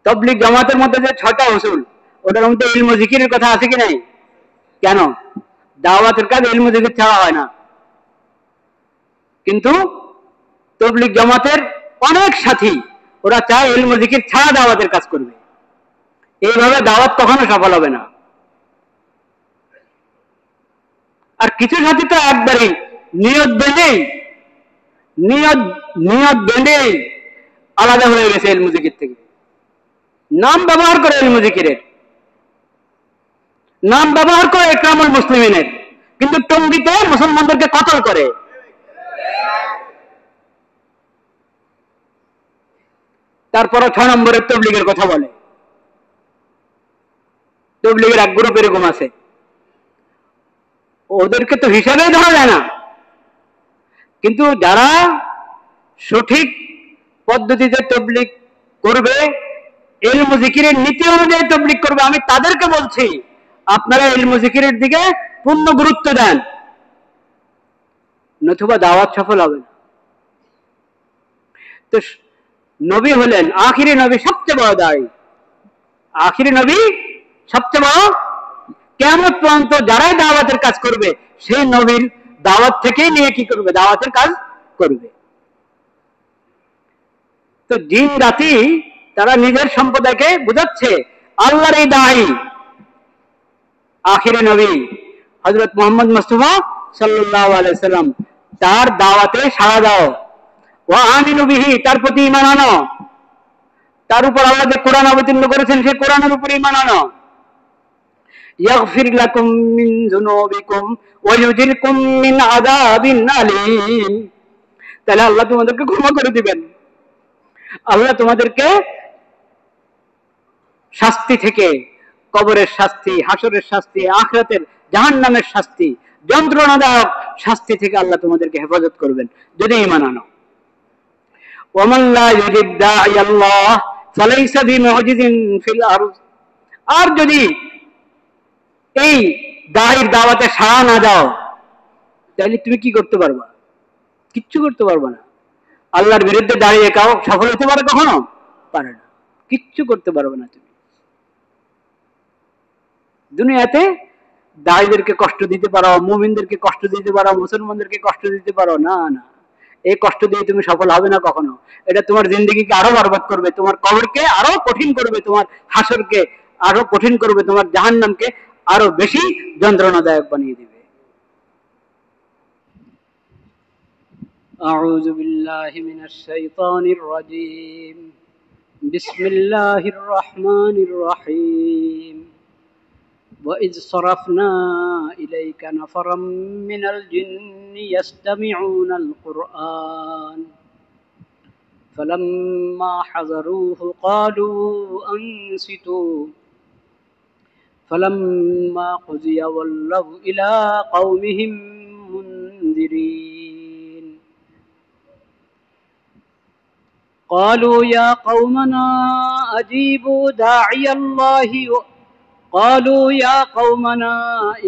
তবলিগ জামাতের মধ্যে যে 6টা উসুল, ওটার মধ্যে ইলম ও জিকিরের কথা আছে কি নাই? কেন? দাওয়াতের কাজ ইলম ও জিকির ছাড়া হয় না। কিন্তু তবলিগ জামাতের অনেক সাথী ওরা চায় ইলম ও জিকির ছাড়া দাওয়াতের কাজ করবে। এইভাবে দাওয়াত কখনো সফল হবে না। আর কিছু সাথী তো একবারই নিয়ত বেঁধেই আলাদা হয়ে গেছে ইলম ও জিকির থেকে। নাম ব্যবহার করে ইলম ও জিকিরের, নাম ব্যবহার করে ইকরামুল মুসলিমিনের, কিন্তু টঙ্গিতে মুসলমানদেরকে কতল করে। তারপরে 6 নম্বরের তবলিগের কথা বলে। তবলিগের এক গ্রুপ এরকম আছে, ওদেরকে তো হিসাবেই ধরা যায় না, কিন্তু যারা সঠিক পদ্ধতিতে তবলিগ করবে, ইলম ও জিকিরের নীতি অনুযায়ী তবলিগ করবে, আমি তাদেরকে বলছি আপনারা ইলম ও জিকিরের দিকে পূর্ণ গুরুত্ব দেন, নতুবা দাওয়াত সফল হবে না। তো নবী হলেন আখিরি নবী, সবচেয়ে বড় দায়ী। আখিরি নবী সবচেয়ে বড়। কিয়ামত পর্যন্ত যারাই দাওয়াতের কাজ করবে, সেই নবীর দাওয়াত থেকেই নিয়ে কি করবে? দাওয়াতের কাজ করবে। তো জিন জাতি তারা নিজের সম্প্রদায়কে বুঝাচ্ছে আল্লাহর এই দায়ী আখিরি নবী হযরত মুহাম্মদ মুস্তাফা সাল্লাল্লাহু আলাইহি সাল্লাম, তার দাওয়াতে সাড়া দাও। ওয়া আমিনু বিহি, তার প্রতি ঈমান আনো। তার উপর আল্লাহ যে কোরআন অবতীর্ণ করেছেন, সেই কোরআনের উপর ঈমান আনো। ইয়াগফির লাকুম মিন যুনুবিকুম ওয়া ইউজিরকুম মিন আযাবিন আলীম। তাহলে আল্লাহ তোমাদেরকে ক্ষমা করে দিবেন, আল্লাহ তোমাদেরকে শাস্তি থেকে, কবরের শাস্তি, হাসরের শাস্তি, আখিরাতের জাহান্নামের শাস্তি, যন্ত্রণাদায়ক শাস্তি থেকে আল্লাহ তোমাদেরকে হেফাজত করবেন যদি ঈমান আনো। ওয়ামান লা ইউজিব দাঈ আল্লাহ ফালাইসা বিমুজিজিন ফিল আরদ। আর যদি এই দায়ের দাওয়াতে সাড়া না দাও, তাহলে তুমি কি করতে পারবা? কিচ্ছু করতে পারবা না। আল্লাহর বিরুদ্ধে দাঁড়িয়ে কাও সফল হতে পারে? কখনো পারে না। কিচ্ছু করতে পারবে না তুমি। দুনিয়াতে দায়ীদেরকে কষ্ট দিতে পারো, মুমিনদেরকে কষ্ট দিতে পারো, মুসলমানদেরকে কষ্ট দিতে পারো, না না, এই কষ্ট দিয়ে তুমি সফল হবে না কখনো। এটা তোমার জিন্দেগিকে আরো বরবাদ করবে, তোমার কবরকে আরো কঠিন করবে, তোমার হাসরকে আরো কঠিন করবে, তোমার জাহান্নামকে আরো বেশি যন্ত্রণাদায়ক বানিয়ে দিবে। আউযু বিল্লাহি মিনাশ শাইতানির রাজীম। বিসমিল্লাহির রহমানির রহিম। وإذ صرفنا إليك نفرا من الجن يستمعون القرآن فلما حضروه قالوا أنصتوا فلما قضي ولوا إلى قومهم منذرين قالوا يا قومنا أجيبوا داعي الله قالوا يا قومنا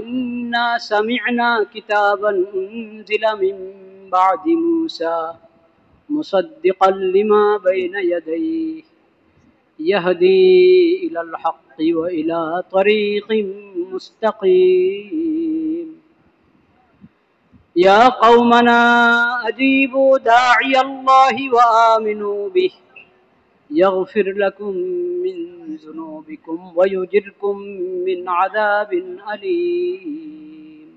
إنا سمعنا كتابا أنزل من بعد موسى مصدقا لما بين يديه يهدي إلى الحق وإلى طريق مستقيم يا قومنا أجيبوا داعي الله وآمنوا به يغفر لكم من ذنوبكم ويجركم من عذاب أليم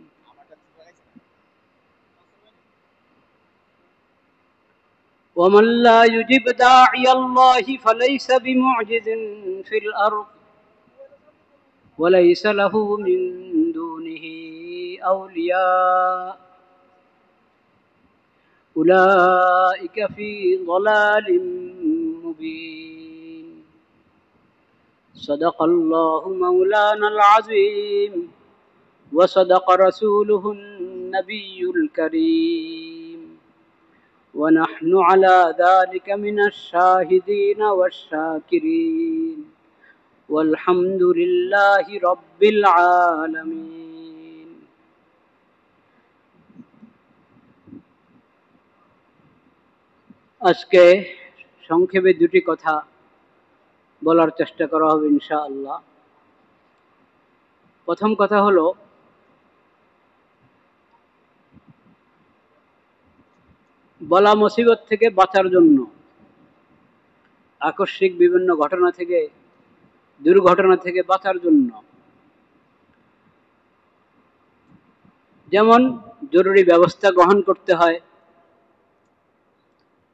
ومن لا يجب داعي الله فليس بمعجز في الأرض وليس له من دونه أولياء أولئك في ضلال مبين صدق الله مولانا العظيم وصدق رسوله النبي الكريم ونحن على ذلك من الشاهدين والشاكرين والحمد لله رب العالمين আজকে সংক্ষেপে দুটি কথা বলার চেষ্টা করা হবে ইনশাআল্লাহ। প্রথম কথা হলো, বলা মুসিবত থেকে বাঁচার জন্য, আকস্মিক বিভিন্ন ঘটনা থেকে, দুর্ঘটনা থেকে বাঁচার জন্য যেমন জরুরি ব্যবস্থা গ্রহণ করতে হয়,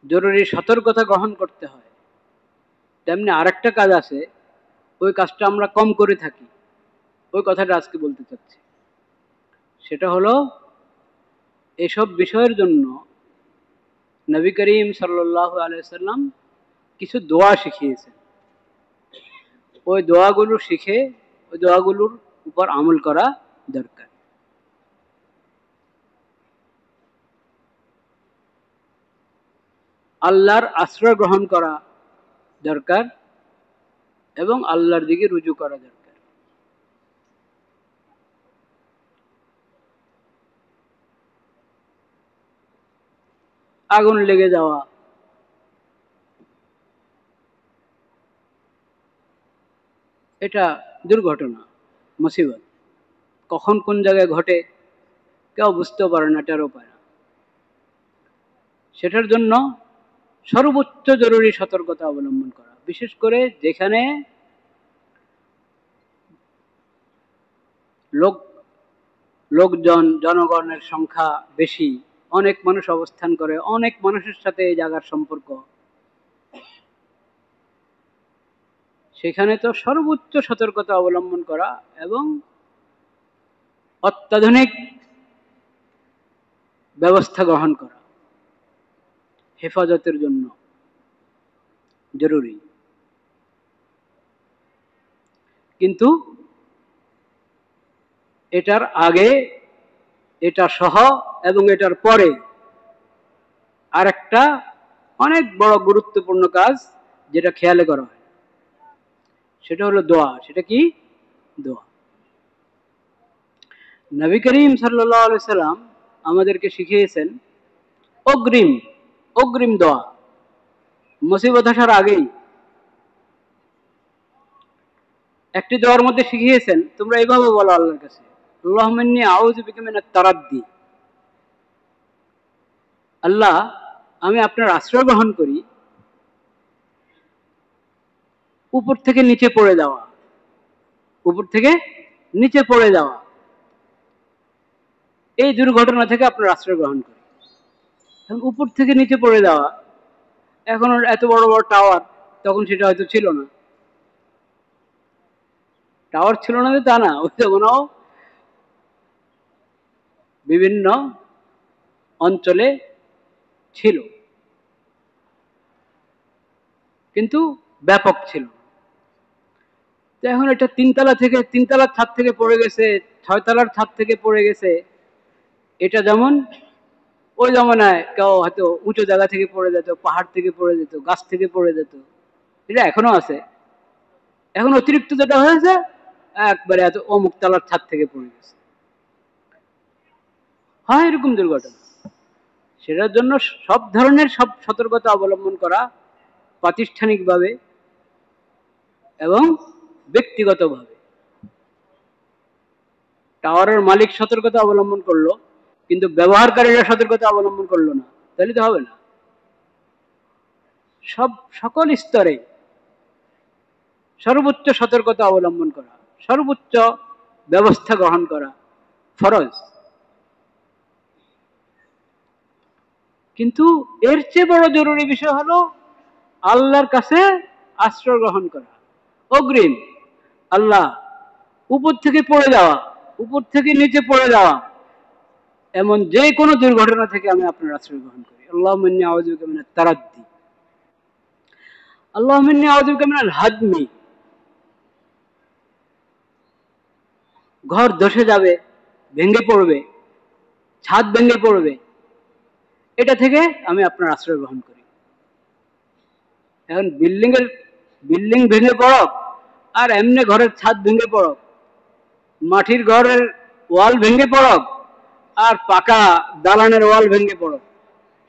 জরুরি সতর্কতা গ্রহণ করতে হয়, তেমনি আরেকটা কাজ আছে, ওই কাজটা আমরা কম করে থাকি। ওই কথাটা আজকে বলতে চাচ্ছি। সেটা হলো, এসব বিষয়ের জন্য নবী করিম সাল্লাল্লাহু আলাইহি সাল্লাম কিছু দোয়া শিখিয়েছেন। ওই দোয়াগুলো শিখে ওই দোয়াগুলোর উপর আমল করা দরকার। আল্লাহর আশ্রয় গ্রহণ করা দরকার এবং আল্লাহর দিকে রুজু করা দরকার। আগুন লেগে যাওয়া, এটা দুর্ঘটনা, মুসিবত। কখন কোন জায়গায় ঘটে কেউ বুঝতেও পারে না, টেরও পায় না। সেটার জন্য সর্বোচ্চ জরুরি সতর্কতা অবলম্বন করা, বিশেষ করে যেখানে লোকজন, জনগণের সংখ্যা বেশি, অনেক মানুষ অবস্থান করে, অনেক মানুষের সাথে এই জায়গার সম্পর্ক, সেখানে তো সর্বোচ্চ সতর্কতা অবলম্বন করা এবং অত্যাধুনিক ব্যবস্থা গ্রহণ করা হেফাজতের জন্য জরুরি। কিন্তু এটার আগে, এটা সহ এবং এটার পরে আরেকটা অনেক বড় গুরুত্বপূর্ণ কাজ যেটা খেয়ালে করা হয়, সেটা হলো দোয়া। সেটা কি? দোয়া। নবী করিম সাল্লাল্লাহু আলাইহি সাল্লাম আমাদেরকে শিখিয়েছেন অগ্রিম অগ্রিম দোয়া, মুসিবত আসার আগেই। একটি দোয়ার মধ্যে শিখিয়েছেন, তোমরা এইভাবে বলো আল্লাহর কাছে, আল্লাহুম্মা ইন্নী আউযু বিকা মিনাত তারাদ্দি, আল্লাহ আমি আপনার আশ্রয় গ্রহণ করি উপর থেকে নিচে পড়ে যাওয়া, উপর থেকে নিচে পড়ে যাওয়া, এই দুর্ঘটনা থেকে আপনার আশ্রয় গ্রহণ করি। উপর থেকে নিচে পড়ে যাওয়া, এখন এত বড় বড় টাওয়ার, তখন সেটা হয়তো ছিল না। টাওয়ার ছিল না তা না, ওই তখনও বিভিন্ন অঞ্চলে ছিল, কিন্তু ব্যাপক ছিল। তো এখন এটা তিনতলার ছাদ থেকে পড়ে গেছে, 6 তলার ছাদ থেকে পড়ে গেছে। এটা যেমন ওই জমানায় কেউ হয়তো উঁচু জায়গা থেকে পড়ে যেত, পাহাড় থেকে পড়ে যেত, গাছ থেকে পড়ে যেত, এটা এখনো আছে। এখন অতিরিক্ত যেটা হয়েছে, একবারে এত অমুক তলার ছাদ থেকে পড়ে গেছে, হয় এরকম দুর্ঘটনা। সেটার জন্য সব ধরনের সতর্কতা অবলম্বন করা, প্রাতিষ্ঠানিকভাবে এবং ব্যক্তিগতভাবে। টাওয়ারের মালিক সতর্কতা অবলম্বন করলো, কিন্তু ব্যবহারকারীরা সতর্কতা অবলম্বন করলো না, তাহলে তো হবে না। সকল স্তরে সর্বোচ্চ সতর্কতা অবলম্বন করা, সর্বোচ্চ ব্যবস্থা গ্রহণ করা ফরজ। কিন্তু এর চেয়ে বড় জরুরি বিষয় হলো আল্লাহর কাছে আশ্রয় গ্রহণ করা অগ্রিম। আল্লাহ, উপর থেকে পড়ে যাওয়া, উপর থেকে নিচে পড়ে যাওয়া, এমন যে কোনো দুর্ঘটনা থেকে আমি আপনার আশ্রয় গ্রহণ করি। আল্লাহুম্মা ইন্নী আউযু বিকা মিনাত তারাদ্দি, আল্লাহুম্মা ইন্নী আউযু বিকা মিনাল হাদমি, ঘর ধসে যাবে, ভেঙে পড়বে, ছাদ ভেঙে পড়বে, এটা থেকে আমি আপনার আশ্রয় গ্রহণ করি। এখন বিল্ডিং ভেঙে পড়ক আর এমনি ঘরের ছাদ ভেঙে পড়ক, মাটির ঘরের ওয়াল ভেঙে পড়ক আর পাকা দালানের ওয়াল ভেঙে পড়ক,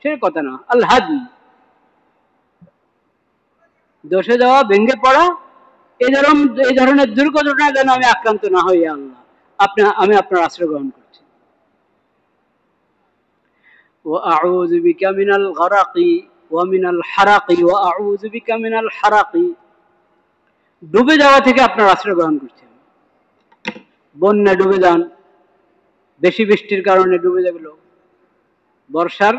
সে কথা না। আল হাদম, ধসে যাওয়া, ভেঙে পড়া এই ধরনের দুর্ঘটনা যেন আমি আক্রান্ত না হই আল্লাহ, আমি আপনার আশ্রয় গ্রহণ করছি। وأعوذ بك من الغرق ومن الحرق وأعوذ بك من الحرق, ডুবে যাওয়া থেকে আপনার আশ্রয় গ্রহণ করছি। বন্যা ডুবে যান, বেশি বৃষ্টির কারণে ডুবে গেল, বর্ষার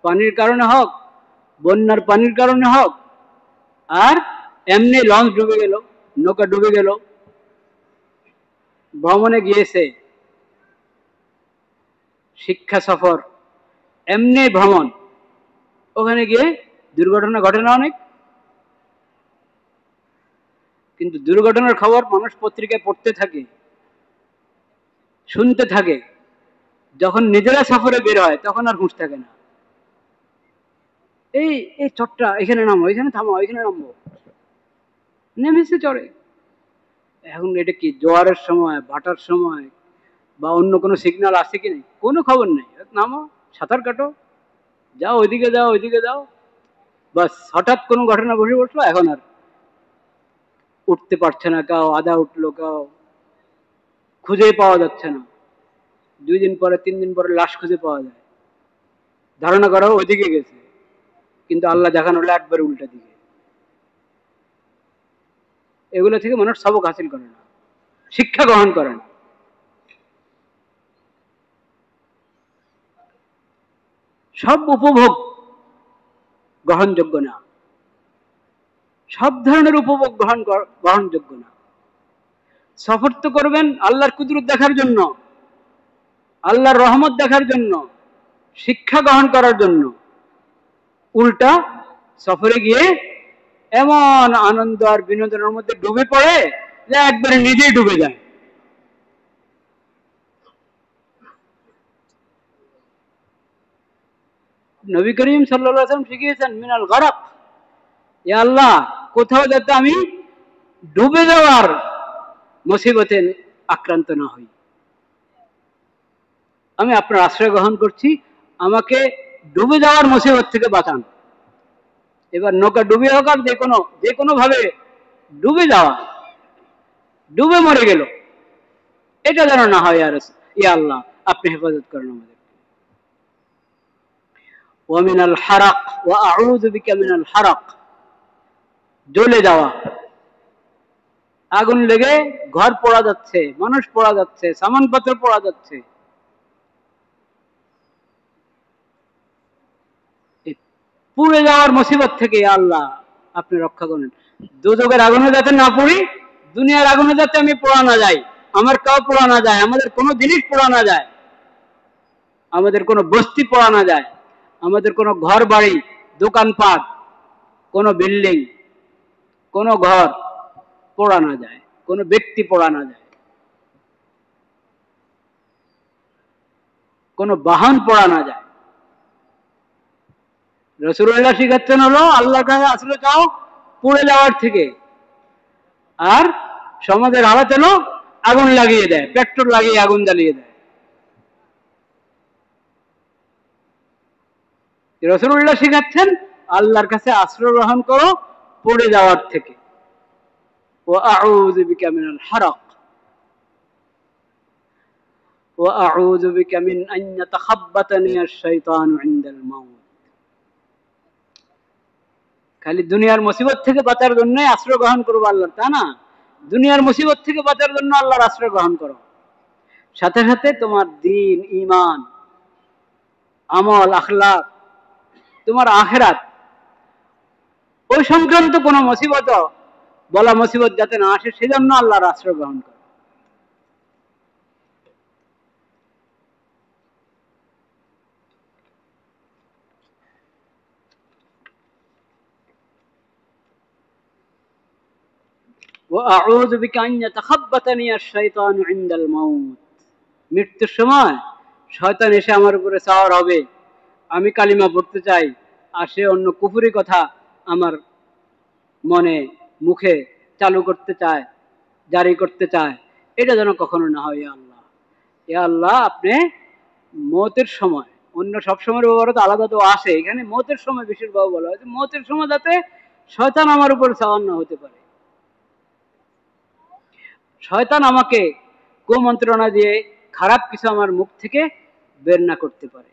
পানির কারণে হোক, বন্যার পানির কারণে হোক, আর এমনি লঞ্চ ডুবে গেল, নৌকা ডুবে গেল, ভ্রমণে গিয়েছে, শিক্ষা সফর, এমনি ভ্রমণ, ওখানে গিয়ে দুর্ঘটনা ঘটে না অনেক? কিন্তু দুর্ঘটনার খবর মানুষ পত্রিকায় পড়তে থাকে, শুনতে থাকে, যখন নিজেরা সফরে বের হয় তখন আর হুঁশ থাকে না। এই এই চটটা এখানে নামো, এখানে থামো, এখানে নামবো, নেমেছে চড়ে। এখন এটা কি জোয়ারের সময়, ভাটার সময়, বা অন্য কোনো সিগন্যাল আছে কি নেই, কোনো খবর নেই, নামো, সাঁতার কাটো, যাও ওইদিকে যাও, ওইদিকে যাও, বাস হঠাৎ কোনো ঘটনা বসে বসলো, এখন আর উঠতে পারছে না, কাউ আধা উঠলো, কাউ খুঁজে পাওয়া যাচ্ছে না, 2 দিন পরে 3 দিন পরে লাশ খুঁজে পাওয়া যায়, ধারণা করা ওইদিকে গেছে, কিন্তু আল্লাহ দেখানো হলো একবারে উল্টা দিকে। এগুলো থেকে মানুষ সবক হাসিল করে না, শিক্ষা গ্রহণ করে না। সব উপভোগ গ্রহণযোগ্য না, সব ধরনের উপভোগ গ্রহণযোগ্য না। সফর তো করবেন আল্লাহর কুদরত দেখার জন্য, আল্লাহর রহমত দেখার জন্য, শিক্ষা গ্রহণ করার জন্য। উল্টা সফরে গিয়ে এমন আনন্দ আর বিনোদনের মধ্যে ডুবে পড়ে যে একবারে নিজেই ডুবে যায়। নবী করিম সাল্লাল্লাহু আলাইহি ওয়াসাল্লাম শিখিয়েছেন মিনাল গরক, ইয়া আল্লাহ কোথাও যাতে আমি ডুবে যাওয়ার মুসিবতে আক্রান্ত না হই, আমি আপনার আশ্রয় গ্রহণ করছি, আমাকে ডুবে যাওয়ার মুসিবত থেকে বাঁচান। এবার নৌকা ডুবে হোক আর যে কোনো ভাবে ডুবে যাওয়া, ডুবে মরে গেল, এটা যেন না হয়। আর ইয়া আল্লাহ আপনি হেফাজত করেন আমাদের। ওয়ামিনাল হারাক ওয়া আউযু বিকা মিনাল হারাক, জ্বলে যাওয়া, আগুন লেগে ঘর পোড়া যাচ্ছে, মানুষ পোড়া যাচ্ছে, সামানপত্র পোড়া যাচ্ছে, পুড়ে যাওয়ার মুসিবত থেকে আল্লাহ আপনি রক্ষা করেন। দোজখের আগুনে যাতে না পড়ি, দুনিয়ার আগুনে যাতে আমি পোড়া না যাই, আমার কাউ পোড়া না যায়, আমাদের কোনো জিনিস পোড়া না যায়, আমাদের কোনো বস্তি পোড়া না যায়, আমাদের কোনো ঘর বাড়ি, দোকানপাট, কোনো বিল্ডিং, কোনো ঘর পোড়া না যায়, কোনো ব্যক্তি পোড়া না যায়, কোনো বাহন পোড়া না যায়। রাসূলুল্লাহ শিখাচ্ছেন হলো আল্লাহর কাছে আশ্রয় চাও পুড়ে যাওয়ার থেকে, আর সমাজের হালাত হলো আগুন লাগিয়ে দেয়, পেট্রোল লাগিয়ে আগুন জ্বালিয়ে দেয়। রাসূলুল্লাহ শিখাচ্ছেন আল্লাহর কাছে আশ্রয় গ্রহণ করো পড়ে যাওয়ার থেকে। ওয়া আউযু বিকা মিনাল হারাক ওয়া আউযু বিকা মিন আন ইয়াতাখাব্বাতানি আশ-শাইতানু ইনদাল মাউত। খালি দুনিয়ার মুসিবত থেকে বাঁচার জন্য আশ্রয় গ্রহণ করবো আল্লাহর, তা না। দুনিয়ার মুসিবত থেকে বাঁচার জন্য আল্লাহর আশ্রয় গ্রহণ করো, সাথে সাথে তোমার দ্বীন, ঈমান, আমল, আখলাক, তোমার আখিরাত, ওই সংক্রান্ত কোনো মুসিবত, বলা মুসিবত যাতে না আসে সেজন্য আল্লাহর আশ্রয় গ্রহণ করো। وأعوذ بك أن يتخبطني الشيطان عند الموت, মৃত্যুর সময় শয়তান এসে আমার উপরে সওয়ার হবে, আমি কালিমা পড়তে চাই, আসে অন্য কুফরি কথা আমার মনে মুখে চালু করতে চায়, জারি করতে চায়, এটা যেন কখনো না হয়। ইয়া আল্লাহ, ইয়া আল্লাহ আপনি মওতের সময়, অন্য সব সময়ের ব্যাপারে তো আলাদা তো আসে, এখানে মওতের সময় বিশেষভাবে বলা হয়েছে, মওতের সময় যাতে শয়তান আমার উপর সওয়ার না হতে পারে। শয়তান আমাকে কুমন্ত্রণা দিয়ে খারাপ কিছু আমার মুখ থেকে বের না করতে পারে,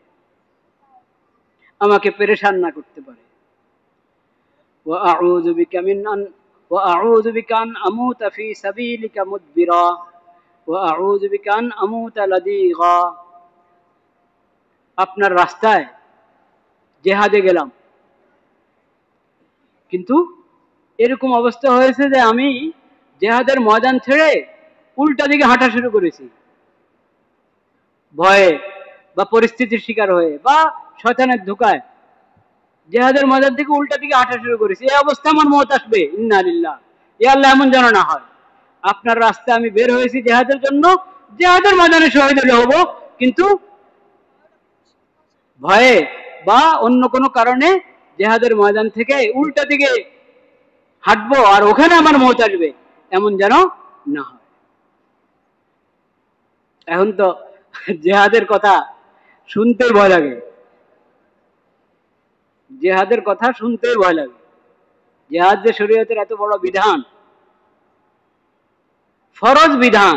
আমাকে পেরেশান না করতে পারে। وأعوذ بك من أن وأعوذ بك أن أموت في سبيلك مدبرا وأعوذ بك أن أموت لديغا। আপনার রাস্তায় জেহাদে গেলাম, কিন্তু এরকম অবস্থা হয়েছে যে আমি জেহাদের ময়দান ছেড়ে উল্টা দিকে হাঁটা শুরু করেছি, ভয়ে বা পরিস্থিতির শিকার হয়ে বা শয়তানের ধোঁকায় জেহাদের ময়দান থেকে উল্টা দিকে হাঁটা শুরু করেছি। এই অবস্থা আমার মত আসবে, ইন্না লিল্লাহ, এ আল্লাহ এমন যেন না হয়। আপনার রাস্তায় আমি বের হয়েছি জেহাদের জন্য, জেহাদের ময়দানে শহীদ হব, কিন্তু ভয়ে বা অন্য কোনো কারণে জেহাদের ময়দান থেকে উল্টা দিকে হাঁটবো আর ওখানে আমার মত আসবে, এমন যেন না হয়। এখন তো জেহাদের কথা শুনতে ভয় লাগে, জেহাদের কথা শুনতে ভয় লাগে। জেহাদ যে শরীয়তের এত বড় বিধান, ফরজ বিধান,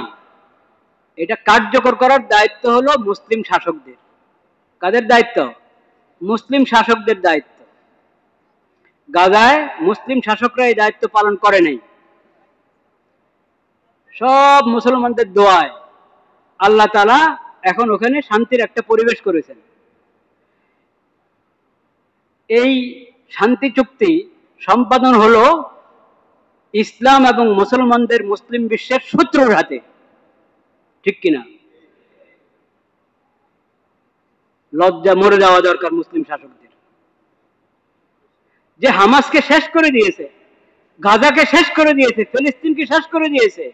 এটা কার্যকর করার দায়িত্ব হলো মুসলিম শাসকদের। কাদের দায়িত্ব? মুসলিম শাসকদের দায়িত্ব। গাজায় মুসলিম শাসকরা এই দায়িত্ব পালন করে নাই। সব মুসলমানদের দোয়ায় আল্লাহ তাআলা এখন ওখানে শান্তির একটা পরিবেশ করেছেন। এই শান্তি চুক্তি সম্পাদন হলো ইসলাম এবং মুসলমানদের, মুসলিম বিশ্বের শত্রুর হাতে, ঠিক কিনা? লজ্জা মরে যাওয়া দরকার মুসলিম শাসকদের, যে হামাসকে শেষ করে দিয়েছে, গাজাকে শেষ করে দিয়েছে, ফিলিস্তিনকে শেষ করে দিয়েছে,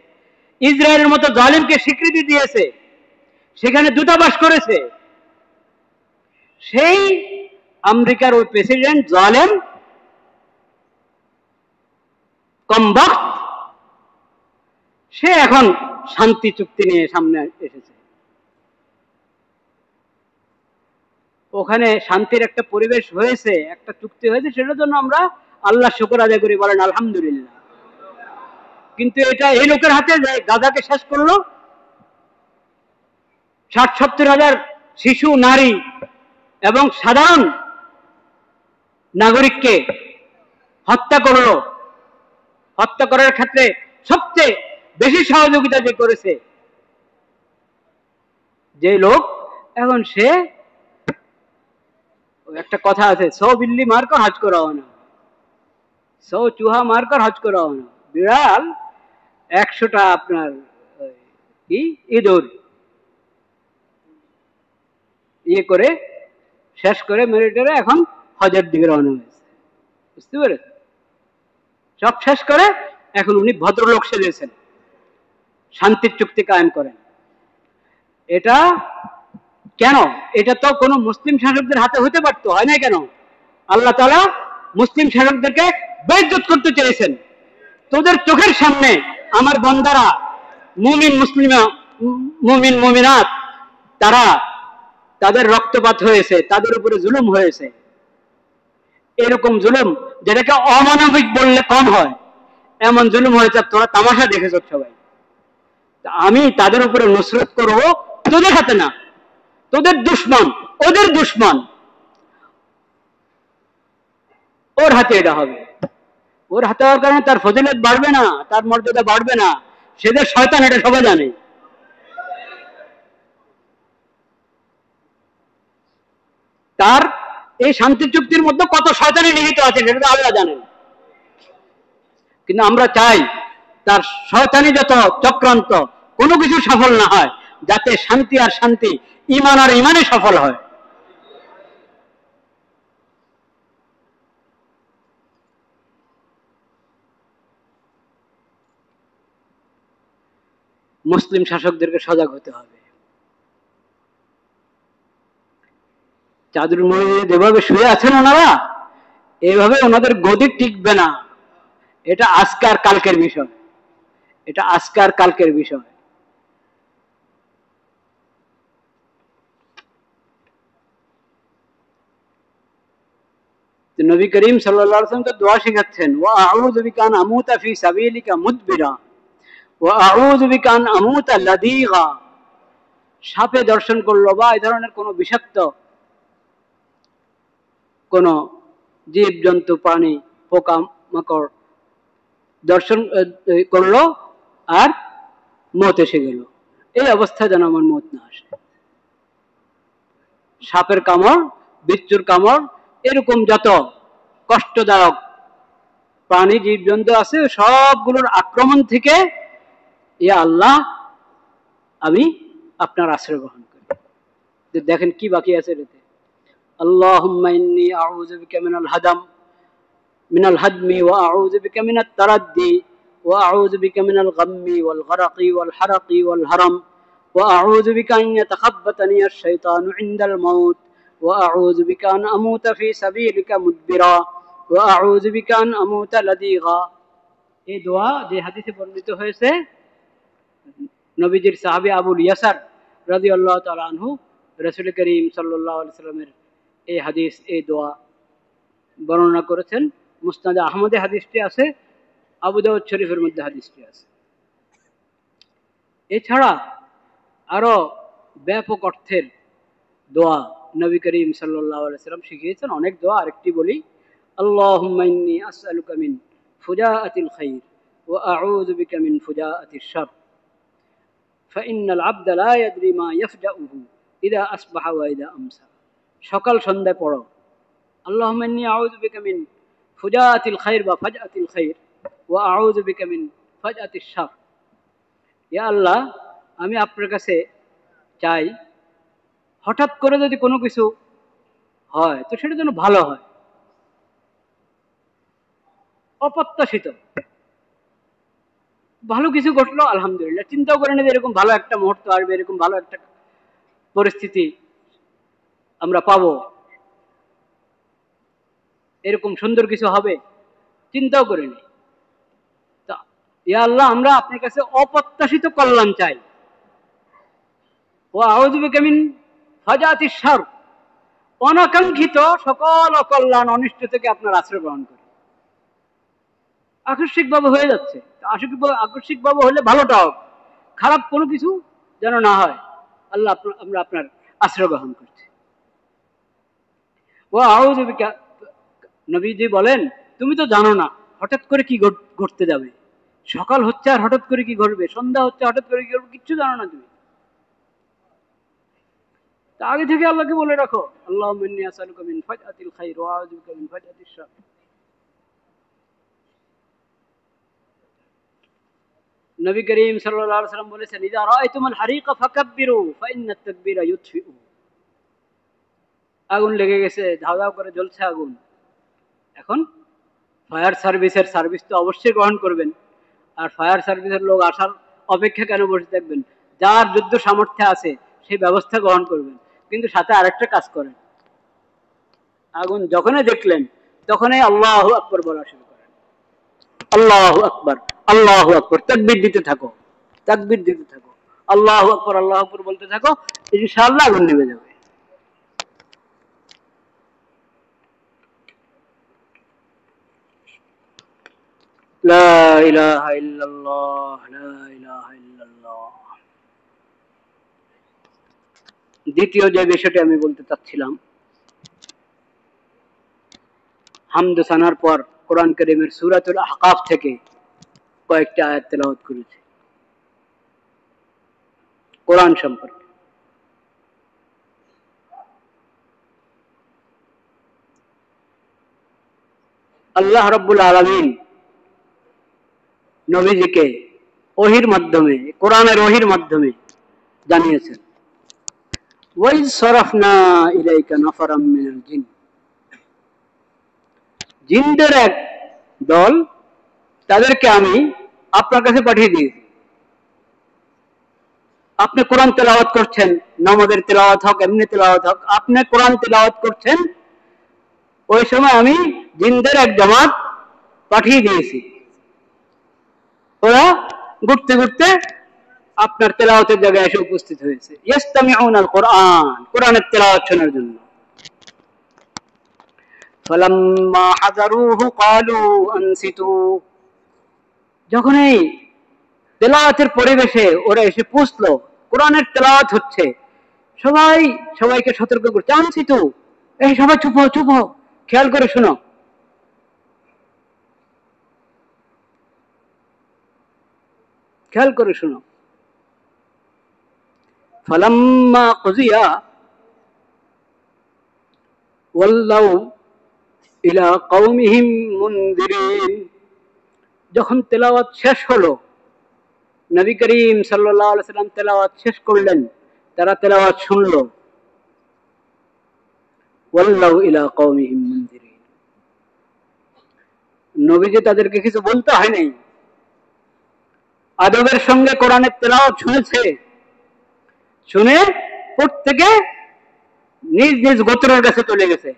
ইসরায়েলের মতো জালিমকে স্বীকৃতি দিয়েছে, সেখানে দূতাবাস করেছে। সেই আমেরিকার ওই প্রেসিডেন্ট জালেম কমবক্ত, সে এখন শান্তি চুক্তি নিয়ে সামনে এসেছে। ওখানে শান্তির একটা পরিবেশ হয়েছে, একটা চুক্তি হয়েছে, সেটার জন্য আমরা আল্লাহ শুকর আদায় করি, বলেন আলহামদুলিল্লাহ। কিন্তু এটা এই লোকের হাতে গাজাকে শেষ করলো, ৬০-৭০ হাজার শিশু, নারী এবং সাধারণ নাগরিককে হত্যা করলো। হত্যা করার ক্ষেত্রে সবচেয়ে বেশি সহযোগিতা যে করেছে যে লোক, এখন সে, একটা কথা আছে, 100 বিল্লি মারকর হজ করা না, 100 চুহা মারকর হজ করা না। বিড়াল 100টা আপনার কি ইঁদুর ইয়ে করে শেষ করে মেরিটারে এখন হজের দিকে রওনা হয়েছে, বুঝতে পেরেছেন? সব শেষ করে এখন উনি ভদ্রলোক সেজেছেন, শান্তির চুক্তি কায়েম করেন। এটা কেন? এটা তো কোনো মুসলিম শাসকদের হাতে হতে পারতো, হয় না কেন? আল্লাহ তাআলা মুসলিম শাসকদেরকে বেইজ্জত করতে চেয়েছেন। তোদের চোখের সামনে আমার বান্দারা, মুমিন মুসলিমা, মুমিন মুমিনাত, তারা, তাদের রক্তপাত হয়েছে, তাদের উপরে জুলুম হয়েছে। এরকম জুলুম যেটাকে অমানবিক বললে কম হয়, এমন জুলুম হয়েছে, তোরা তামাশা দেখেছ সবাই। আমি তাদের উপরে নসরত করব, তোদের হাতে না। তোদের দুশ্মন, ওদের দুশ্মন, ওর হাতে এটা হবে। ওর হাতে হওয়ার কারণে তার ফজিলত বাড়বে না, তার মর্যাদা বাড়বে না, সেদের শয়তান, এটা সবাই জানে। তার এই শান্তি চুক্তির মধ্যে কত শয়তানি নিহিত আছে সেটা আল্লাহ জানেন। কিন্তু আমরা চাই তার শয়তানি যত চক্রান্ত কোনো কিছু সফল না হয়, যাতে শান্তি আর শান্তি, ঈমান আর ঈমানে সফল হয়। মুসলিম শাসকদেরকে সজাগ হতে হবে। চাদর মুড়ি যেভাবে শুয়ে আছেন ওনারা, এইভাবে ওনাদের গদি টিকবে না। এটা আজকে আর কালকের বিষয়, এটা আজকে আর কালকের বিষয়। নবী করিম সাল্লাল্লাহু আলাইহি ওয়াসাল্লাম তো দোয়া শেখাচ্ছেন, ওয়া আউযু বিকা আন আমুতা ফি সাবিলিকা মুদবিরা ওয়া আউযু বিকা আন আমুতা লাদীগা, সাপে দর্শন করলো বা এই ধরনের কোনো বিষাক্ত কোন জীব জন্তু প্রাণী পোকা মাকড় দর্শন করলো আর মত এসে গেল, এই অবস্থায় যেন আমার মত না আসে। সাপের কামড়, বিচ্ছুর কামড়, এরকম যত কষ্টদায়ক প্রাণী জীব জন্তু আছে সবগুলোর আক্রমণ থেকে ইয়া আল্লাহ আমি আপনার আশ্রয় গ্রহণ করি। দেখেন কি বাকি আছে এতে, আল্লাহুম্মা ইন্নী আউযু বিকা মিনাল হাদমি ওয়া আউযু বিকা মিনাত তারাদ্দি ওয়া আউযু বিকা মিনাল গাম্মি ওয়াল গরকি ওয়াল হারাকি ওয়াল হারাম ওয়া আউযু বিকা আন ইয়াতাখাব্বাতানি আশ-শাইতানু ইনদাল মাউত ওয়া আউযু বিকা আন আমুতা ফি সাবিলিকা মুদবিরা ওয়া আউযু বিকা আন আমুতা লাদীগা। এই দোয়া যে হাদিসে বর্ণিত হয়েছে, নবীজির সাহাবী আবুল ইয়াসার রাদিয়াল্লাহু তাআলা আনহু রাসূল করিম সাল্লাল্লাহু আলাইহি সাল্লামের এই হাদিস, এই দোয়া বর্ণনা করেছেন। মুসনাদে আহমদে হাদিসটি আছে, আবু দাউদ শরীফের মধ্যে হাদিসটি আছে। এছাড়া আরো ব্যাপক অর্থের দোয়া নবী করিম সাল্লাল্লাহু আলাইহি সাল্লাম শিখিয়েছেন, অনেক দোয়া। আরেকটি বলি, আল্লাহুম্মা ইন্নী আসআলুকা মিন ফুজাআতিল খাইর ওয়া আউযু বিকা মিন ফুজাআতিশ শার ফাইন্নাল আবদা লা ইয়াদরি মা ইয়াফজাউহু ইযা আসবাহা ওয়া ইযা আমসা। সকাল সন্ধ্যায় পড়ো আল্লাহুম্মা ইন্নী আউযু বিকা মিন ফুজাআতিল খাইর বা ফাজআতিল খাইর ওয়া আউযু বিকা মিন ফাজআতিশ শার। ইয়া আল্লাহ, আমি আপনার কাছে চাই হঠাৎ করে যদি কোনো কিছু হয় তো সেটা যেন ভালো হয়, অপ্রত্যাশিত ভালো কিছু ঘটলো আলহামদুলিল্লাহ, চিন্তাও করেন যে এরকম ভালো একটা মুহূর্ত আসবে, এরকম ভালো একটা পরিস্থিতি আমরা পাবো, এরকম সুন্দর কিছু হবে, চিন্তাও করিনি। তা ইয়া আল্লাহ, আমরা আপনার কাছে অপ্রত্যাশিত কল্যাণ চাই। ওয়া আউযু বিকা মিন ফাজাতিশ শার, অনাকাঙ্ক্ষিত সকল অকল্যাণ অনিষ্ট থেকে আপনার আশ্রয় গ্রহণ করি। আকস্মিকভাবে হয়ে যাচ্ছে, আকস্মিকভাবে হলে ভালোটা হোক, খারাপ কোনো কিছু যেন না হয়, আল্লাহ আমরা আপনার আশ্রয় গ্রহণ করছি। ওয়া আউযু বিকা, নবীজি বলেন তুমি তো জানো না হঠাৎ করে কি ঘটতে যাবে, সকাল হচ্ছে আর হঠাৎ করে কি ঘটবে, সন্ধ্যা হচ্ছে হঠাৎ করে কি ঘটবে, কিচ্ছু জানো না তুমি। তা আগে থেকে আল্লাহকে বলে রাখো, আল্লাহুম্মা ইন্নী আসআলুকা মিন ফাজআতিল খাইর ওয়া আউযু বিকা মিন ফাজআতিশ শার। নবী করিম সাল্লাল্লাহু আলাইহি ওয়াসাল্লাম বলেছেন, ইযা রাআইতুমুল হারিকা ফাকাব্বিরু ফাইন্নাত তাকবীরা ইউতফিউ। আগুন লেগে গেছে, ধাও ধাও করে জ্বলছে আগুন, এখন ফায়ার সার্ভিসের সার্ভিস তো অবশ্যই গ্রহণ করবেন। আর ফায়ার সার্ভিসের লোক আসার অপেক্ষা কেন বসে থাকবেন? যার যুদ্ধ সামর্থ্য আছে সেই ব্যবস্থা গ্রহণ করবেন, কিন্তু সাথে আরেকটা কাজ করেন, আগুন যখনই দেখলেন তখনই আল্লাহু আকবার বলা শুরু করেন, আল্লাহু আকবার, আল্লাহু আকবার, তাকবীর দিতে থাকো, তাকবীর দিতে থাকো, আল্লাহু আকবার, আল্লাহু আকবার বলতে থাকো, ইনশাআল্লাহ আগুন নিভে যাবে। লা ইলাহা ইল্লাল্লাহ, লা ইলাহা ইল্লাল্লাহ। দ্বিতীয় যে বিষয়টি আমি বলতে চাচ্ছিলাম, হামদ সানার পর কোরআন কারীমের সূরাতুল আহকাফ থেকে কয়েকটি আয়াত তেলাওয়াত করেছি কোরআন সম্পর্কে। আল্লাহ রাব্বুল আলামিন নবীজিকে ওহীর মাধ্যমে, কোরআনের ওহীর মাধ্যমে জানিয়েছেন, ওয়াইজ সরাফনা ইলাইকা নাফারাম মিনাল জিন, জিনদের এক দল, তাদেরকে আমি আপনার কাছে পাঠিয়ে দিয়েছি। আপনি কোরআন তেলাওয়াত করছেন, নামাজের তেলাওয়াত হোক, এমনি তেলাওয়াত হোক, আপনি কোরআন তেলাওয়াত করছেন, ওই সময় আমি জিনদের এক জামাত পাঠিয়ে দিয়েছি। ওরা ঘুরতে ঘুরতে আপনার তেলাওয়াতের জায়গায় এসে উপস্থিত হয়েছে, ইস্তামিউনাল কোরআন, কোরআনের তেলাওয়াত শোনার জন্য। ফালাম্মা হাযারুহু ক্বালু আনসিতু, যখনই তেলাওয়াতের পরিবেশে ওরা এসে পৌঁছলো, কোরআনের তেলাওয়াত হচ্ছে, সবাই সবাইকে সতর্ক করছে, আনছি তো, এই সবাই চুপ হও, চুপ হও, খেয়াল করে শোনো। খেয়াল করে শোনো। ফালাম্মা কুযিয়া ওয়াল্লাউ ইলা কওমিহিম মুনযিরিন, যখন তেলাওয়াত শেষ হলো, নবী করিম সাল্লাল্লাহু আলাইহি ওয়াসাল্লাম তেলাওয়াত শেষ করলেন, তারা তেলাওয়াত শুনলো, ওয়াল্লাউ ইলা কওমিহিম মুনযিরিন, নবীজি তাদেরকে কিছু বলতে হয় নাই, আদবের সঙ্গে কোরআনের তেলাওয়াত শুনেছে, শুনে প্রত্যেকে নিজ নিজ গোত্রের কাছে চলে গেছে।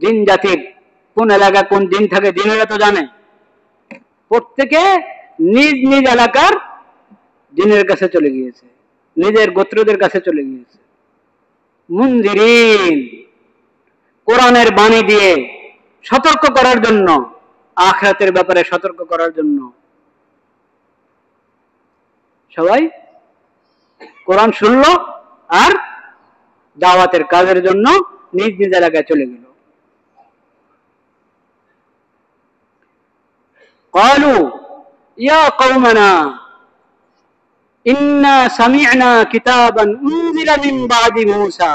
জিন জাতির কোন এলাকা কোন জিন থাকে জিনেরা তো জানে, প্রত্যেকে নিজ নিজ এলাকার জিনের কাছে চলে গিয়েছে, নিজের গোত্রদের কাছে চলে গিয়েছে। মুনযিরিন, কোরআনের বাণী দিয়ে সতর্ক করার জন্য, আখিরাতের ব্যাপারে সতর্ক করার জন্য। সবাই কোরআন শুনলো আর দাওয়াতের কাজের জন্য নিজ নিজ এলাকায় চলে গেল। قالوا يا قومنا إنا سمعنا كتابا أنزل من بعد موسى,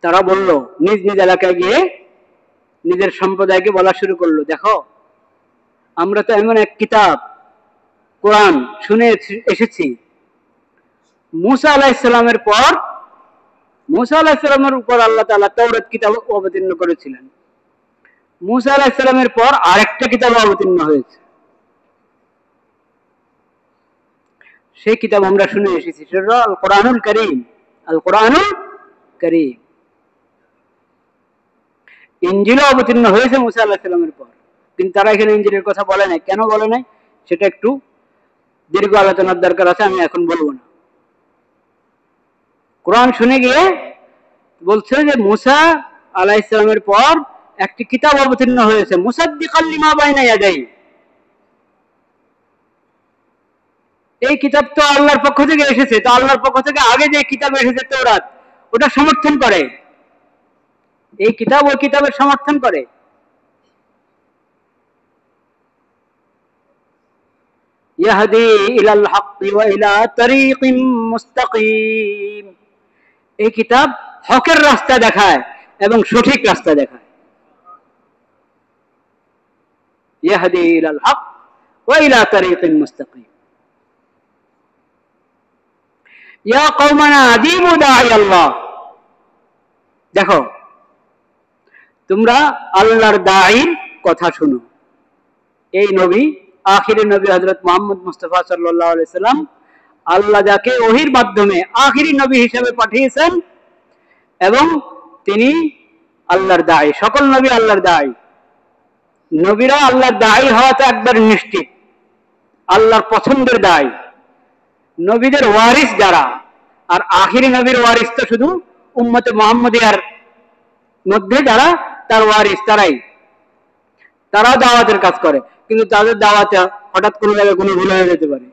তারা বলল, নিজ নিজ এলাকায় গিয়ে নিজের সম্প্রদায়কে বলা শুরু করলো, দেখো আমরা তো এমন এক কিতাব কোরআন শুনে এসেছি, মুসা আলাইহিস সালামের পর, মুসা আলাইহিস সালামের উপর আল্লাহ তাআলা তাওরাত কিতাব অবতীর্ণ করেছিলেন, মুসা আলাইহিস সালামের পর আরেকটা কিতাব অবতীর্ণ হয়েছে, সেই কিতাব আমরা শুনে এসেছি, সেটা আল কোরআনুল কারীম। আল কোরআনুল কারীম, ইনজিল অবতীর্ণ হয়েছে মুসা আলাইহিস সালামের পর, কিন্তু তারা এখানে ইনজিলের কথা বলে নাই। কেন বলে নাই সেটা একটু দীর্ঘ আলোচনার দরকার আছে, আমি এখন বলবো না। কোরআন শুনে গিয়ে বলছে যে মুসা আলাইহিস সালামের পর একটি কিতাব অবতীর্ণ হয়েছে, মুসাদ্দিকাল লিমা বাইনা ইয়াদাইহি, এই কিতাব তো আল্লাহর পক্ষ থেকে এসেছে, তো আল্লাহর পক্ষ থেকে আগে যে কিতাব এসেছে তাওরাত, ওটা সমর্থন করে, এই কিতাব ওই কিতাবের সমর্থন করে। ইয়াহদি ইলাল হাক্কি ওয়া ইলা তারিকিম মুস্তাকিম, এই কিতাব হকের রাস্তা দেখায় এবং সঠিক রাস্তা দেখায়। ইয়াহদি ইলাল হক ওয়া ইলা তারিকিম মুস্তাকিম। ইয়া কওমানা আজিবু দাঈ আল্লাহ, দেখো তোমরা আল্লাহর দাঈর কথা শুনো। এই নবী, আখিরি নবী হযরত মুহাম্মদ মুস্তাফা সাল্লাল্লাহু আলাইহি সাল্লাম, আল্লাহ যাকে ওহীর মাধ্যমে আখিরি নবী হিসেবে পাঠিয়েছেন, এবং তিনি আল্লাহর দাঈ, সকল নবী আল্লাহর দাঈ। নবীরা আল্লাহর দাঈ হওয়া তো একবার নিশ্চিত, আল্লাহর পছন্দের দাঈ, নবীদের ওয়ারিস যারা, আর আখিরি নবীর ওয়ারিস তো শুধু উম্মতে মুহাম্মদিয়ার মধ্যে যারা তার ওয়ারিস, তারা দাওয়াতের কাজ করে, কিন্তু তাদের দাওয়াতে হঠাৎ কোনো জায়গায় কোনো ভুল হয়ে যেতে পারে,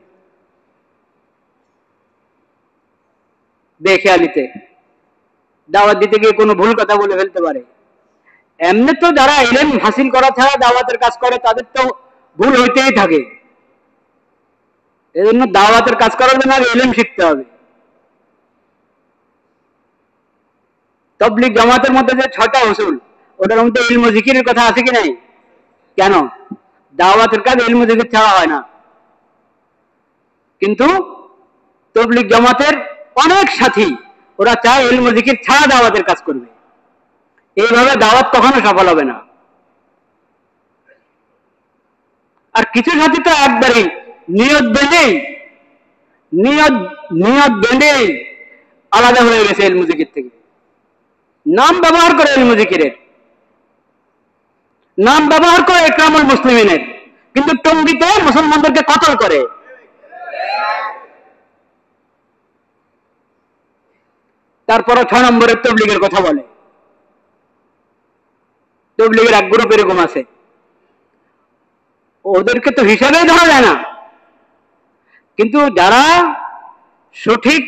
বেখেয়ালিতে দাওয়াত দিতে গিয়ে কোনো ভুল কথা বলে ফেলতে পারে। এমনি তো যারা ইলম হাসিল করা ছাড়া দাওয়াতের কাজ করে তাদের তো ভুল হইতেই থাকে, এজন্য দাওয়াতের কাজ করার জন্য আগে ইলম শিখতে হবে। তাবলীগ জামাতের মধ্যে যে 6টা উসুল, ওটার মধ্যে ইলম ও জিকিরের কথা আছে কি নাই? কেন? দাওয়াতের কাজ ইলম ও জিকির ছাড়া হয় না। কিন্তু তাবলীগ জামাতের অনেক সাথী ওরা চায় ইলম ও জিকির ছাড়া দাওয়াতের কাজ করবে, এইভাবে দাওয়াত কখনো সফল হবে না। আর কিছু সাথী তো একবারই নিয়ত বেঁধেই আলাদা হয়ে গেছে ইলম ও জিকির থেকে, নাম ব্যবহার করে ইলম ও জিকিরের, নাম ব্যবহার করে ইকরামুল মুসলিমিনের, কিন্তু টঙ্গিতে মুসলমানদেরকে কতল করে। তারপরে 6 নম্বরের তাবলীগের কথা বলে। তাবলীগের এক গ্রুপ এরকম আছে, ওদেরকে তো হিসাবে ধরা যায় না। কিন্তু যারা সঠিক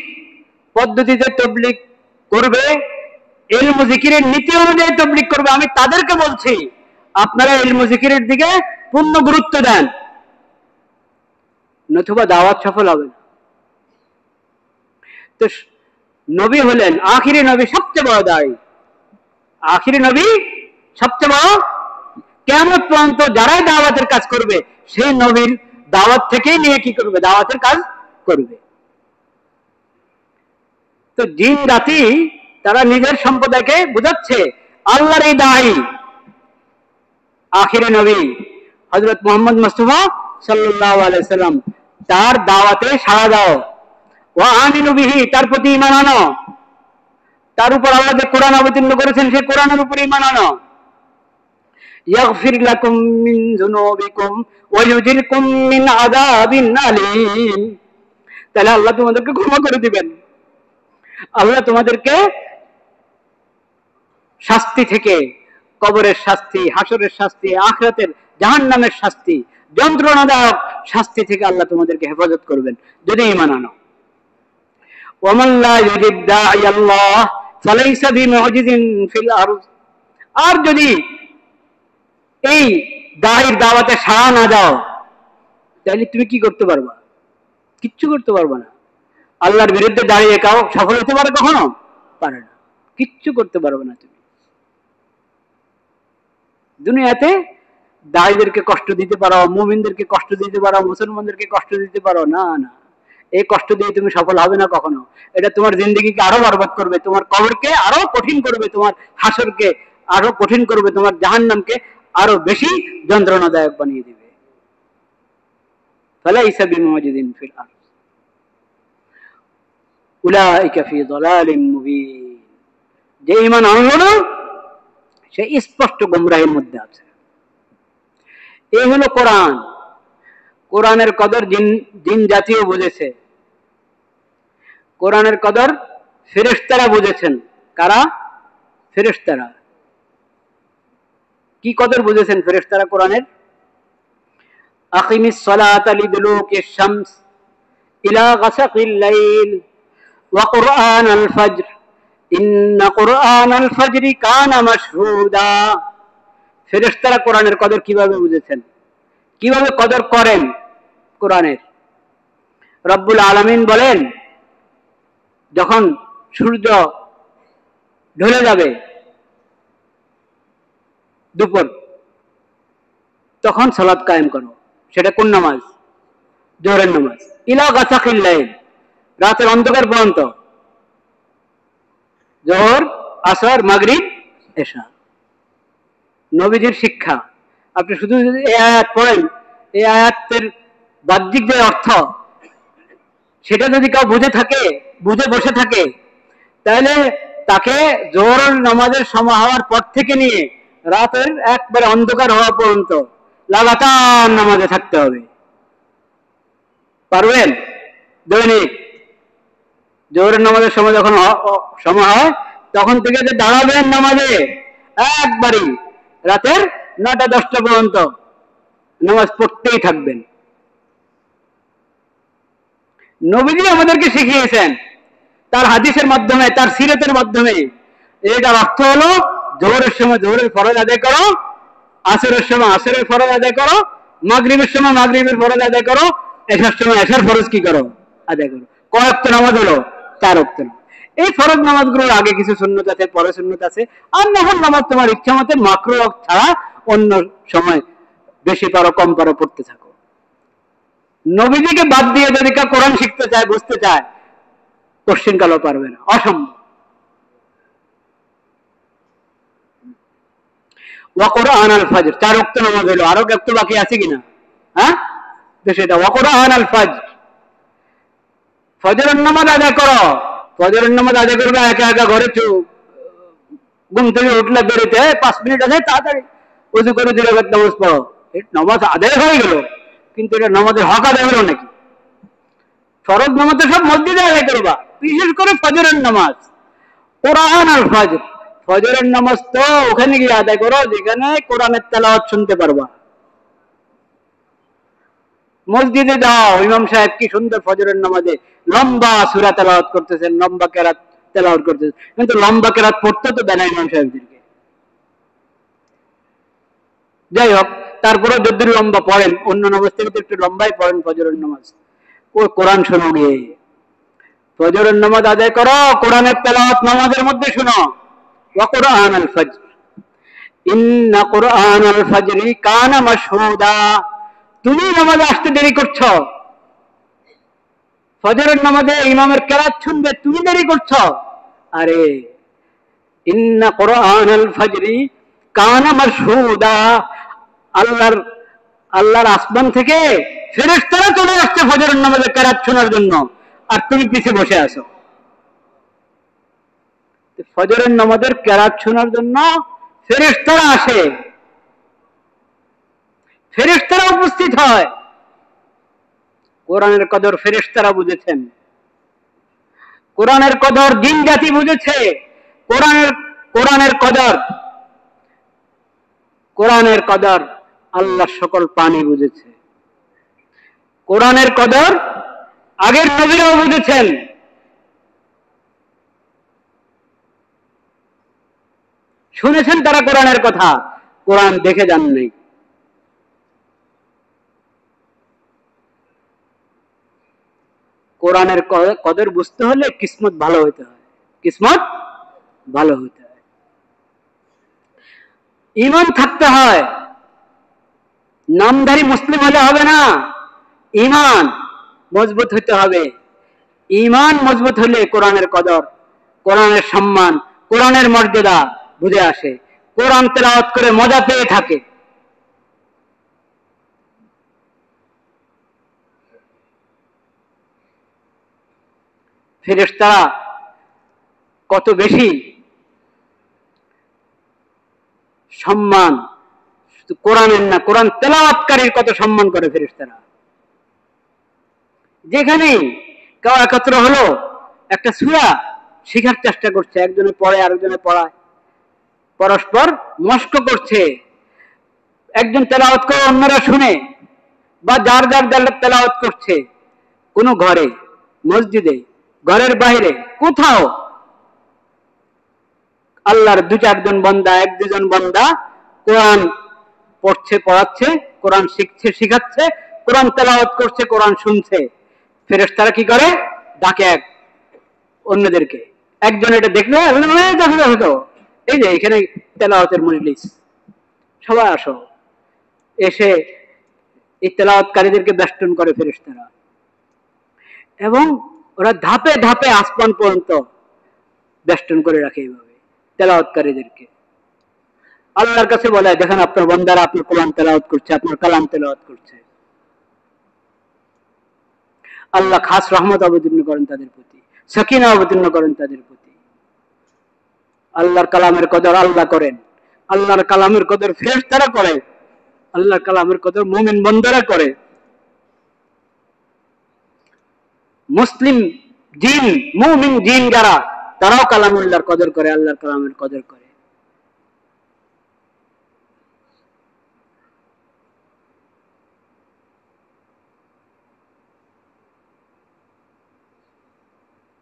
পদ্ধতিতে তাবলীগ করবে, ইলম জিকিরের নীতি অনুযায়ী তাবলীগ করবে, আমি তাদেরকে বলছি আপনারা ইলম জিকিরের দিকে পূর্ণ গুরুত্ব দেন, নতুবা দাওয়াত সফল হবে না। তো নবী হলেন আখিরি নবী, সবচেয়ে বড় দায়ী। আখিরি নবী সবচেয়ে বড়। কিয়ামত পর্যন্ত যারাই দাওয়াতের কাজ করবে সেই নবীর দাওয়াত থেকেই নিয়ে কি করবে? দাওয়াতের কাজ করবে। তো জিন জাতি তারা নিজের সম্প্রদায়কে বুঝাচ্ছে আল্লাহর এই দায়ী আখিরি নবী হযরত মুহাম্মদ মুস্তাফা সাল্লাল্লাহু আলাইহি সাল্লাম, তার দাওয়াতে সাড়া দাও। ওয়া আমিনু বিহি, তার প্রতি ঈমান আনো। তার উপর আল্লাহ যে কোরআন অবতীর্ণ করেছেন সেই কোরআনের উপর ঈমান আনো। ইয়াগফির লাকুম মিন যুনুবিকুম ওয়া ইউজিরকুম মিন আযাবিন আলীম। তাহলে আল্লাহ তোমাদেরকে ক্ষমা করে দিবেন, আল্লাহ তোমাদেরকে শাস্তি থেকে, কবরের শাস্তি, হাসরের শাস্তি, আখিরাতের জাহান্নামের শাস্তি, যন্ত্রণাদায়ক শাস্তি থেকে আল্লাহ তোমাদেরকে হেফাজত করবেন যদি ঈমান আনো। ওয়ামান লা ইউজিব দাঈ আল্লাহ ফালাইসা বিমুজিজিন ফিল আরদ। আর যদি এই দাঈর দাওয়াতে সাড়া না দাও তাহলে তুমি কি করতে পারবা? কিচ্ছু করতে পারবা না। আল্লাহর বিরুদ্ধে দাঁড়িয়ে কাউ সফল হতে পারে? কখনো পারে না। কিচ্ছু করতে পারবে না তুমি। দুনিয়াতে দাঈদেরকে কষ্ট দিতে পারো, মুমিনদেরকে কষ্ট দিতে পারো, মুসলমানদেরকে কষ্ট দিতে পারো, না না, এই কষ্ট দিয়ে তুমি সফল হবে না কখনো। এটা তোমার জিন্দেগিকে আরো বরবাদ করবে, তোমার কবরকে আরো কঠিন করবে, তোমার হাসরকে আরো কঠিন করবে, তোমার জাহান্নামকে আরো বেশি যন্ত্রণাদায়ক বানিয়ে দিবে। ফালাইসা বিমুজিজিন ফিল আরদ উলাইকা ফি যালালিম মুবিন। যে ঈমান আনলো না সে স্পষ্ট গোমরাহির মধ্যে আছে। এই হলো কোরআন। কোরআনের কদর জিন জাতিও বুঝেছে, কোরআনের কদর ফেরেশতারা বুঝেছেন। কারা? ফেরেশতারা। কি কদর বুঝেছেন ফেরেশতারা কোরআনের? আকিমিস সালাতা লিদুলুকিশ শামস ইলা গাসাকিল লাইল ওয়া কুরআনাল ফাজর ইন্না কুরআনাল ফাজরি কানা মাশহুদা। ফেরেশতারা কোরআনের কদর কিভাবে বুঝেছেন, কিভাবে কদর করেন কোরআনের? রব্বুল আলামিন বলেন, যখন সূর্য ঢলে যাবে দুপুর, তখন সালাত কায়েম করো। সেটা কোন নামাজ? জোহরের নামাজ। ইলা গাসাকিল লাইল, রাতের অন্ধকার পর্যন্ত, জোহর, আসর, মাগরিব, এশা। নবীজির শিক্ষা। আপনি শুধু এই আয়াত পড়েন, এই আয়াতের বাহ্যিক যে অর্থ সেটা যদি কেউ বুঝে বসে থাকে, তাহলে তাকে জোহরের নামাজের সময় হওয়ার পর থেকে নিয়ে রাতের একবারে অন্ধকার হওয়া পর্যন্ত লাগাতার নামাজে থাকতে হবে। পারবেন? দৈনিক জোহরের নামাজের সময় যখন সময় হয় তখন থেকে যে দাঁড়াবেন নামাজে, একবারই রাতের 9টা-10টা পর্যন্ত নামাজ পড়তেই থাকবেন। নবীজি আমাদেরকে শিখিয়েছেন তার হাদিসের মাধ্যমে, তার সিরাতের মাধ্যমে। এটার অর্থ হলো জোহরের সময় জোহরের ফরজ আদায় করো, আসরের সময় আসরের ফরজ আদায় করো, মাগরিবের সময় মাগরিবের ফরজ আদায় করো, এশার সময় এশার ফরজ কি করো? আদায় করো। কয় ওয়াক্ত নামাজ হলো? 4 ওয়াক্ত। এই ফরজ নামাজগুলোর আগে কিছু সুন্নত আছে, পরে সুন্নত আছে। আর নফল নামাজ তোমার ইচ্ছা মতে মাকরুহ ছাড়া অন্য সময় বেশি পারো কম পারো পড়তে থাকো। নবীজিকে বাদ দিয়ে যদি কেউ কোরআন শিখতে চায়, বুঝতে চায়, কোশ্চিন কালও পারবে না, অসম্ভব। ওয়া কুরআনাল ফাজর, 4 ওয়াক্ত নামাজ হলো, আরো একটু বাকি আছে কিনা? হ্যাঁ, তো সেটা ওয়া কুরআনাল ফাজর, ফজরের নামাজ আদায় করো। ফজরের নামাজ আদায় করবে একা একা ঘরে, ঘুম থেকে উঠলে বেরোতে 5 মিনিট আছে, তাড়াতাড়ি ওযু করে 2 রাকাত নামাজ পড়ো। নামাজ আদায় হয়ে গেল, কিন্তু এটা নামাজের হক আদায় হলো নাকি? ফরজ নামাজ তো সব মসজিদে আদায় করবা, বিশেষ করে ফজরের নামাজ। কুরআনাল ফাজর, ফজরের নামাজ তো ওখানে গিয়ে আদায় করো যেখানে কোরআনের তেলাওয়াত শুনতে পারবা। মসজিদে যাও, ইমাম সাহেব কি সুন্দর ফজরের নামাজে লম্বা সূরা তেলাওয়াত করতেছেন, লম্বা কেরাত তেলাওয়াত করতেছেন, কিন্তু লম্বা কেরাত পড়তে তো দেয় না ইমাম সাহেবদেরকে। যাই হোক, তারপরে যদি লম্বা পড়েন, অন্য নামাজ থেকে তো একটু লম্বাই পড়েন ফজরের নামাজ, ও কোরআন শোনো গিয়ে, ফজরের নামাজ আদায় করো, কোরআনের তেলাওয়াত নামাজের মধ্যে শোনো। ওয়া কুরআনাল ফাজর ইন্না কুরআনাল ফাজরি কানা মাশহুদা। তুমি নামাজে আসতে দেরি করছো, ফজরের নামাজে ইমামের কেরাত শুনবে, তুমি দেরি করছো। আরে ইন্না কুরআনাল ফাজরি কানা মাশহুদা, আল্লাহর আসমান থেকে ফেরেশতারা চলে আসছে ফজরের নামাজে কেরাত শোনার জন্য, আর তুমি পিছে বসে আছো। ফজরের নামাজের কেরাত শোনার জন্য ফেরেশতারা আসে, ফেরেশতারা উপস্থিত হয়। কোরআনের কদর ফেরেশতারা বুঝেছেন, কোরআনের কদর জিন জাতি বুঝেছে, কোরআনের কদর আল্লাহ সকল প্রাণী বুঝেছে, কোরআনের কদর আগের নবীরাও বুঝেছেন। শুনেছেন তারা কোরআনের কথা, কোরআন দেখে যান নাই। কোরআনের কদর বুঝতে হলে কিসমত ভালো হতে হয়, কিসমত ভালো হতে হয়, ঈমান থাকতে হয়। নামধারী মুসলিম হলে হবে না, ঈমান মজবুত হতে হবে। ঈমান মজবুত হলে কোরআনের কদর, কোরআনের সম্মান, কোরআনের মর্যাদা বুঝে আসে, কোরআন তেলাওয়াত করে মজা পেয়ে থাকে। ফেরেশতারা কত বেশি সম্মান, শুধু কোরআনের না, কোরআন তেলাওয়াতকারীর কত সম্মান করে ফেরেশতারা। যেখানেই কেউ একত্র হলো, একটা সূরা শেখার চেষ্টা করছে, একজনে পড়ে আরেকজনে পড়ায়, পরস্পর মস্ক করছে, একজন তেলাওয়াত করে অন্যরা শুনে, বা যার যার তেলাওয়াত করছে, কোনো ঘরে, মসজিদে, ঘরের বাইরে, কোথাও আল্লাহর দু চারজন বান্দা, এক দুজন বান্দা কোরআন পড়ছে, পড়াচ্ছে, কোরআন শিখছে, শিখাচ্ছে, কোরআন তেলাওয়াত করছে, কোরআন শুনছে। ফেরেশতারা কি করে? ডাকে এক অন্যদেরকে, একজন এটা দেখলে দেখো এই যে এখানে তেলাওয়াতের মজলিস, সবাই আসো, এসে এই তেলাওয়াতকারীদেরকে বেষ্টন করে ফেরেশতারা, এবং ওরা ধাপে ধাপে আসমান পর্যন্ত বেষ্টন করে রাখে এইভাবে তেলাওয়াতকারীদেরকে। আল্লাহর কাছে বলে, দেখেন আপনার বান্দারা আপনার কোরআন তেলাওয়াত করছে, আপনার কালাম তেলাওয়াত করছে। আল্লাহ খাস রহমত অবতীর্ণ করেন তাদের প্রতি, সাকিনা অবতীর্ণ করেন তাদের প্রতি। আল্লাহর কালামের কদর আল্লাহ করেন, আল্লাহর কালামের কদর ফেরেশতারা করে, আল্লাহর কালামের কদর মুমিন বান্দারা করে। মুসলিম জিন, মুমিন জিন যারা, তারাও কালামুল্লাহর কদর করে, আল্লাহর কালামের কদর করে।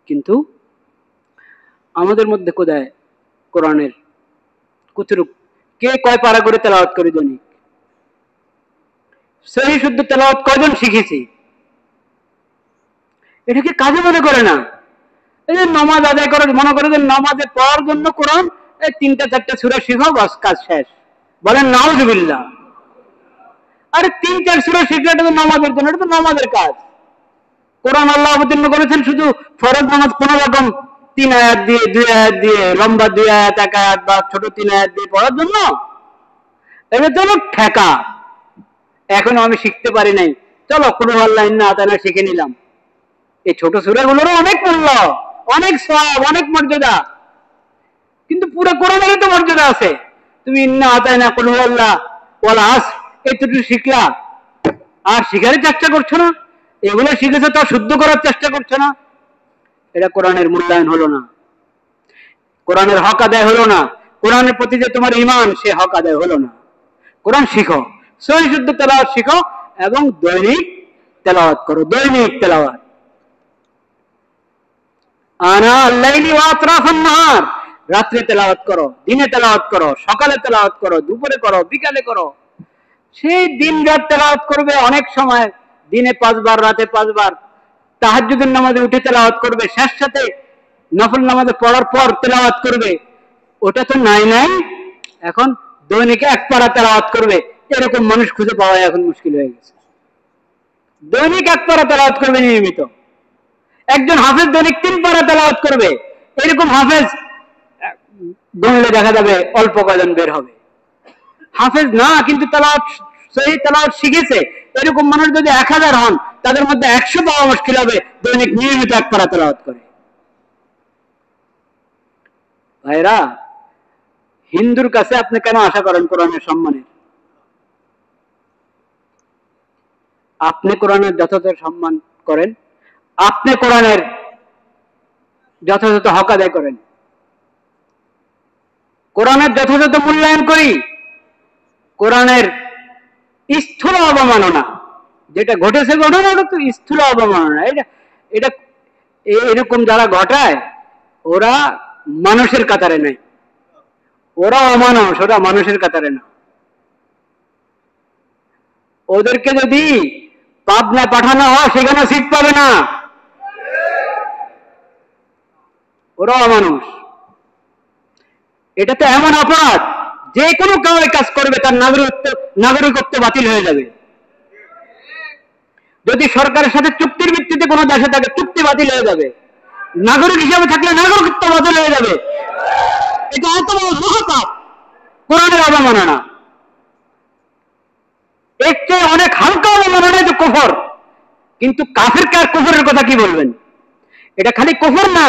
কিন্তু আমাদের মধ্যে কোথায় কোরআনের কতটুক, কে কয় পারা করে তেলাওয়াত করি দৈনিক, সহিহ শুদ্ধ তেলাওয়াত কয়জন শিখেছি, এটাকে কাজে মনে করে না। এই যে নামাজ আদায় করে, মনে করে যে নামাজে পড়ার জন্য কোরআন, এই 3টা 4টা সূরা শিখো, বাস কাজ শেষ। বলেন নাউজুবিল্লাহ। আরে 3-4 সূরা শিখলে এটা তো নামাজের জন্য, এটা তো নামাজের কাজ। কোরআন আল্লাহ অবতীর্ণ করেছেন শুধু ফরজ নামাজ কোন রকম 3 আয়াত দিয়ে, 2 আয়াত দিয়ে, লম্বা 2 আয়াত, 1 আয়াত বা ছোট 3 আয়াত দিয়ে পড়ার জন্য। এটা তো ঠেকা। এখনো আমি শিখতে পারি নাই, চলো কুল আল্লাহ ইন্না আতানা শিখে নিলাম। এই ছোট সূরাগুলোরও অনেক মূল্য, অনেক সওয়াব, অনেক মর্যাদা, কিন্তু পুরো কোরআনেরই তো মর্যাদা আছে। তুমি ইন্না আতানা, কুল আল্লাহ, ওয়াল আসর, এইটুকু শিখলা, আর শিখারই চেষ্টা করছো না। এগুলো শিখেছে তা শুদ্ধ করার চেষ্টা করছো না। এটা কোরআনের মূল্যায়ন হলো না, কোরআনের হক আদায় হলো না, কোরআনের প্রতি যে তোমার ঈমান, সে হক আদায় হলো না। কোরআন শিখো, সহিহ শুদ্ধ তেলাওয়াত শিখো, এবং দৈনিক তেলাওয়াত করো, দৈনিক তেলাওয়াত। আনা আল-লাইলি ওয়া আতরাফান নাহার, রাত্রে তেলাওয়াত করো, দিনে তেলাওয়াত করো, সকালে তেলাওয়াত করো, দুপুরে করো, বিকালে করো। সেই দিন রাত তেলাওয়াত করবে, অনেক সময় দিনে 5 বার, রাতে 5 বার। তাহাজ্জুদের নামাজে উঠে তেলাওয়াত করবে, শেষ সাথে নফল নামাজে পড়ার পর তেলাওয়াত করবে। ওটা তো নাই, এখন দৈনিক 1 পারা তেলাওয়াত করবে, এরকম মানুষ খুঁজে পাওয়া এখন মুশকিল হয়ে গেছে। দৈনিক 1 পারা তেলাওয়াত করবে নিয়মিত। একজন হাফেজ দৈনিক 3 পারা তেলাওয়াত করবে, এরকম হাফেজ গণলে দেখা যাবে অল্প কয়জন বের হবে। হাফেজ না কিন্তু তেলাওয়াত, সহি তেলাওয়াত শিখেছে, এরকম মানুষ যদি 1000 হন, তাদের মধ্যে 100 পাওয়া মুশকিল হবে দৈনিক নিয়মিত 1 পারা তেলাওয়াত করে। ভাইরা, হিন্দুর কাছে আপনি কেন আশা করেন কোরআনের সম্মানের? আপনি কোরআনের যথাযথ সম্মান করেন, আপনি কোরআনের যথাযথ হক আদায় করেন, কোরআনের যথাযথ মূল্যায়ন করি। কোরআনের স্থূল অবমাননা যেটা ঘটেছে, ঘটনা ওটা তো স্থূল অবমাননা। এটা এরকম যারা ঘটায় ওরা মানুষের কাতারে নাই, ওরা অমানুষ, ওরা মানুষের কাতারে না। ওদেরকে যদি পাবনা পাঠানো হয় সেখানে সিট পাবে না, ওরা অমানুষ। এটা তো এমন অপরাধ, যে কোনো কাজ করবে তার নাগরিকত্ব বাতিল হয়ে যাবে। যদি সরকারের সাথে চুক্তির ভিত্তিতে কোনো দেশে থাকে, চুক্তি বাতিল হয়ে যাবে। নাগরিক হিসাবে থাকলে নাগরিকত্ব বাতিল হয়ে যাবে। এটা এত বড় মহাপাপ, কোরআনের অবমাননা। এর চেয়ে অনেক হালকা অবমাননা যে কুফর। কিন্তু কাফিরকে আর কুফরের কথা কি বলবেন? এটা খালি কুফর না,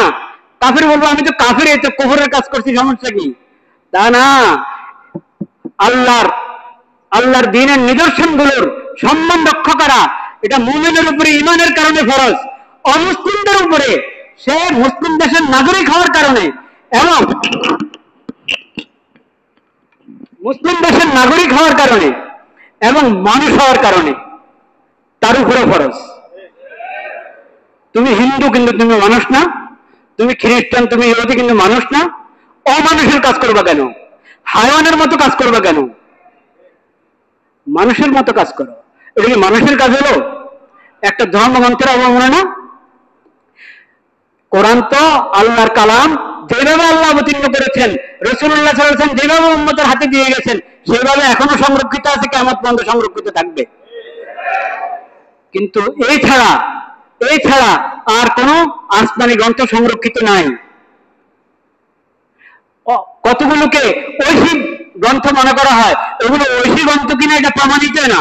কাফির বলবো আমি তো কাফির, এই তো কুফরের কাজ করছি, সমস্যা কি? তা না, আল্লাহর দ্বীনের নিদর্শনগুলোর সম্মান রক্ষা করা এটা মুমিনের উপরে ঈমানের কারণে ফরজ। অমুসলিমদের উপরে, সে মুসলিম দেশের নাগরিক হওয়ার কারণে এবং মুসলিম দেশের নাগরিক হওয়ার কারণে এবং মানুষ হওয়ার কারণে তার উপরে ফরজ। তুমি হিন্দু কিন্তু তুমি মানুষ না, তুমি খ্রিস্টান, তুমি ইহুদি কিন্তু মানুষ না। অমানুষের কাজ করবা কেন? হায়াওয়ানের মতো কাজ করবা কেন? মানুষের মতো কাজ করো। এটা কি মানুষের কাজ হলো? একটা ধর্মগ্রন্থের অবমাননা। কোরআন তো আল্লাহর কালাম, যেভাবে আল্লাহ অবতীর্ণ করেছেন, রাসূলুল্লাহ সাল্লাল্লাহু আলাইহি ওয়াসাল্লাম যেভাবে উম্মতের হাতে দিয়ে গেছেন, সেভাবে এখনো সংরক্ষিত আছে, কিয়ামত পর্যন্ত সংরক্ষিত থাকবে। কিন্তু এই ছাড়া আর কোন আসমানি গ্রন্থ সংরক্ষিত নাই। কতগুলোকে ঐশী গ্রন্থ মনে করা হয়, এগুলো ঐশী গ্রন্থ কিনা এটা প্রমাণিত না।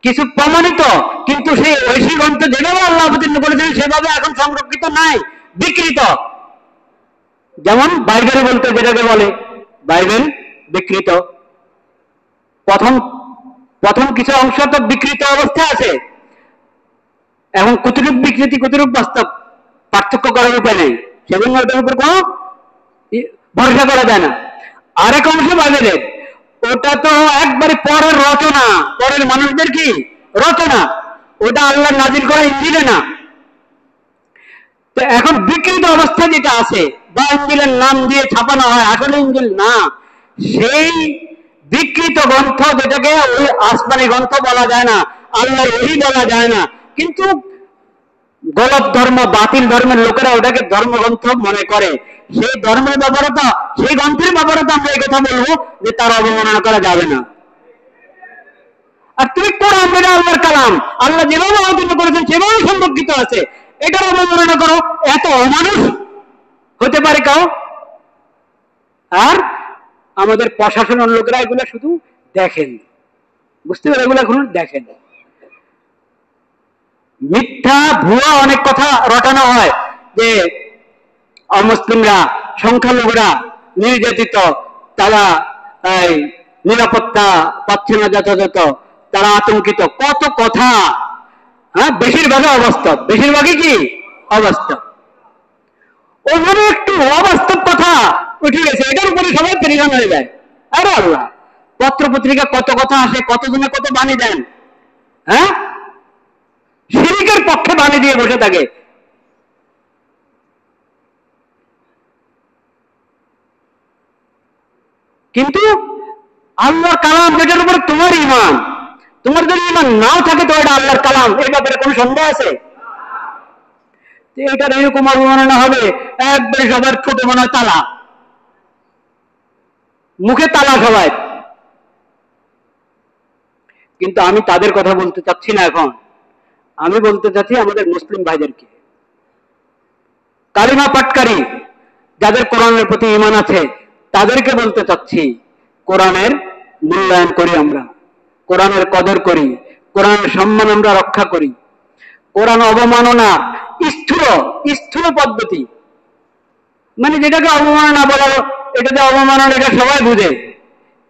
কিছু প্রমাণিত, কিন্তু সেই ঐশী গ্রন্থ যেভাবে আল্লাহ অবতীর্ণ করেছেন সেভাবে এখন সংরক্ষিত নাই, বিকৃত। যেমন বাইবেল বলতে যেটাকে বলে, বাইবেল বিকৃত। প্রথম কিছু অংশ তো বিকৃত অবস্থা আছে, এবং কতটুক বিকৃতি কতটুক বাস্তব পার্থক্য করার উপায় নেই, সেজন্য ওটার উপর কোনো ভরসা করা যায় না। আরেক অংশ বাইবেলের, ওটা তো একবারে পরের রচনা, পরের মানুষদের কি রচনা, ওটা আল্লাহ নাজিল করা ইঞ্জিলে না। তো এখন বিকৃত অবস্থা যেটা আছে, বা ইঞ্জিলের নাম দিয়ে ছাপানো হয়, আসলে ইঞ্জিল না, সেই বিকৃত গ্রন্থ যেটাকে ওই আসমানি গ্রন্থ বলা যায় না, আল্লাহর ওহী বলা যায় না, কিন্তু গলত ধর্ম, বাতিল ধর্মের লোকেরা ওটাকে ধর্মগ্রন্থ মনে করে। সেই ধর্মের ব্যাপারে তো, সেই গ্রন্থের ব্যাপারে তো আমরা এই কথা বলবো যে তার অবমাননা করা যাবে না। আর তুমি কোরআন, যেটা আল্লাহর কালাম, আল্লাহ যেভাবে অবতীর্ণ করেছেন সেভাবে সংরক্ষিত আছে, এটার অবমাননা করো, এত অমানুষ হতে পারে কাউ? আর আমাদের প্রশাসনের লোকেরা এগুলো শুধু দেখেন, বুঝতে পারে, এগুলো এখন দেখেন। মিথ্যা ভুয়া অনেক কথা রটানো হয় যে অমুসলিমরা, সংখ্যালঘুরা নির্যাতিত, তারা নিরাপত্তা পাচ্ছে না যথাযথ, তারা আতঙ্কিত, কত কথা। হ্যাঁ, বেশিরভাগই অবাস্তব, বেশিরভাগই কি অবাস্তব। ওখানে একটু অবাস্তব কথা উঠে গেছে, এটার উপরে সবাই পরিণাম হয়ে যায়। আরে আল্লাহ, পত্র পত্রিকা কত কথা আসে, কতজনে কত বাণী দেন। হ্যাঁ, শিরকের পক্ষে বাণী দিয়ে বসে থাকে। কিন্তু আল্লাহর কালাম যেটার উপর তোমার ঈমান, তোমার যদি ঈমান নাও থাকে তো এটা আল্লাহর কালাম, এই ব্যাপারে কোনো সন্দেহ আছে? এটার এরকম অবমাননা হবে, একবারে সবার ছোট মনে হয় তালা, মুখে তালা সবাই। কিন্তু আমি তাদের কথা বলতে চাচ্ছি না এখন, আমি বলতে চাচ্ছি আমাদের মুসলিম ভাইদেরকে, কালিমা পাটকারী যাদের কোরআনের প্রতি ঈমান আছে তাদেরকে বলতে চাচ্ছি, কোরআনের মূল্যায়ন করি, আমরা কোরআনের কদর করি, কোরআনের সম্মান আমরা রক্ষা করি। কোরআন অবমাননা স্থূল পদ্ধতি, মানে যেটাকে অবমাননা বলা, এটা যে অবমাননা এটা সবাই বুঝে,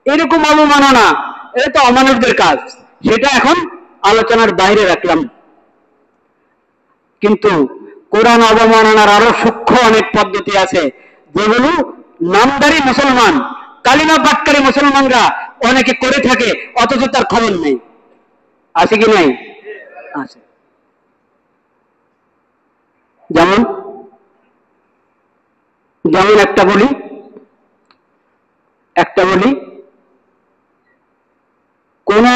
এরকম অবমাননা এটা তো অমানুষদের কাজ, সেটা এখন আলোচনার বাইরে রাখলাম। কিন্তু কোরআন অবমাননার আরো সূক্ষ্ম অনেক পদ্ধতি আছে, যেগুলো নামদারি মুসলমান, কালিমা পাটকারী মুসলমানরা অনেকে করে থাকে, অথচ তার খবর নেই। আছে কি নাই? আছে। যেমন যেমন একটা বলি কোন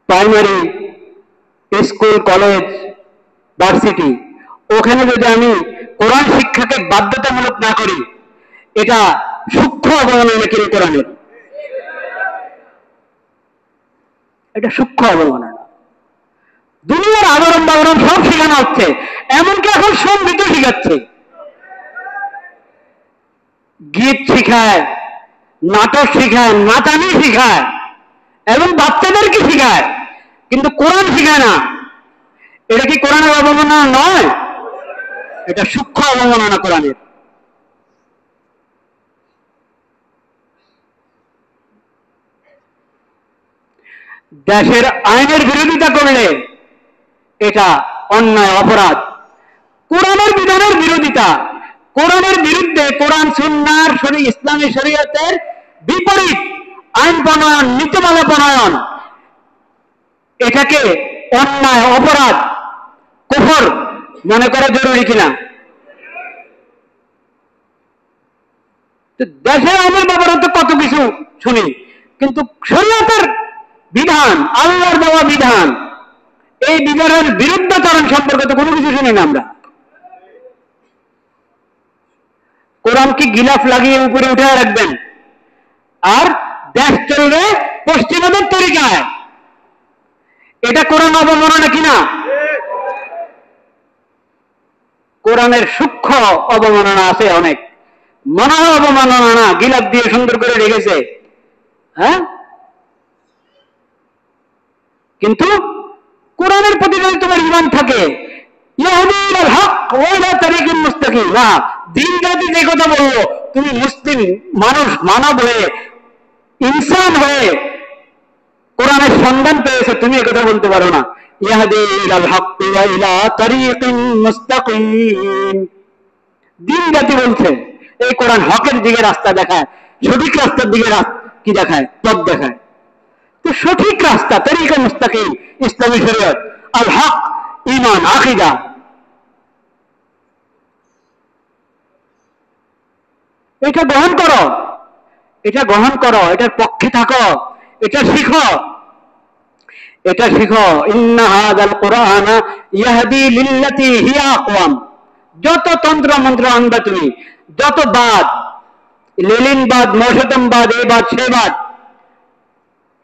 প্রাইমারি স্কুল, কলেজ, ভার্সিটি, ওখানে যদি আমি কোরআন শিক্ষাকে বাধ্যতামূলক না করি, এটা সূক্ষ্ম অবমাননা কিনে কোরআনের, এটা সূক্ষ্ম অবমাননা। দুনিয়ার আবরণ বাবরণ সব শেখানো হচ্ছে, এমনকি এখন সঙ্গীত শিখাচ্ছে, গীত শিখায়, নাটক শিখায়, নাচানি শিখায়, এবং বাচ্চাদেরকে শিখায়, কিন্তু কোরআন শিখায় না। এটা কি কোরআনের অবমাননা নয়? এটা সূক্ষ্ম অবমাননা কোরআনের। দেশের আইনের বিরোধিতা করলে এটা অন্যায়, অপরাধ। কোরআনের বিধানের বিরোধিতা, কোরআনের বিরুদ্ধে, কোরআন সুন্নাহর ইসলামী শরীয়তের বিপরীত আইন প্রণয়ন, নীতিমালা প্রণয়ন, এটাকে অন্যায়, অপরাধ, কুফর মনে করা জরুরি কিনা? দেশের আইনের ব্যাপারে তো কত কিছু শুনি, কিন্তু শরীয়তের বিধান, আল্লাহর দেওয়া বিধান, এই বিধানের বিরুদ্ধাচরণ সম্পর্কে তো কোনো কিছু শুনি না আমরা। কোরআন কি গিলাফ লাগিয়ে উপরে উঠে রাখবেন, আর দেশ চলবে পশ্চিমাদের তরিকায়, এটা কোরআন অবমাননা কিনা? কোরআনের সূক্ষ্ম অবমাননা আছে অনেক, মনে হয় অবমাননা না, গিলাফ দিয়ে সুন্দর করে রেখেছে, হ্যাঁ। কিন্তু কোরআনের প্রতি যদি তোমার ঈমান থাকে, দিন জাতি যে কথা বললো, তুমি মুসলিম মানুষ, মানব হয়ে, ইনসান হয়ে কোরআনের সন্ধান পেয়েছে, তুমি একথা বলতে পারো না। দিন জাতি বলছে এই কোরআন হকের দিকে রাস্তা দেখায়, সঠিক রাস্তার দিকে কি দেখায়? পথ দেখায়। তো সঠিক রাস্তা, তরিকা মুস্তাকিম, ইসলামী শরীয়ত, আল হক, ঈমান, আকীদা, এটা গ্রহণ করো, এটা গ্রহণ করো, এটার পক্ষে থাকো, এটা শিখো, এটা শিখো। ইন্না হাযাল কুরআনা ইয়াহদি লিল্লাতী হিয়া আকওয়াম। যত তন্ত্র মন্ত্র আনবা তুমি, যত বাদ, লেলিনবাদ, মৌসুমবাদ, এই বাদ, সে বাদ,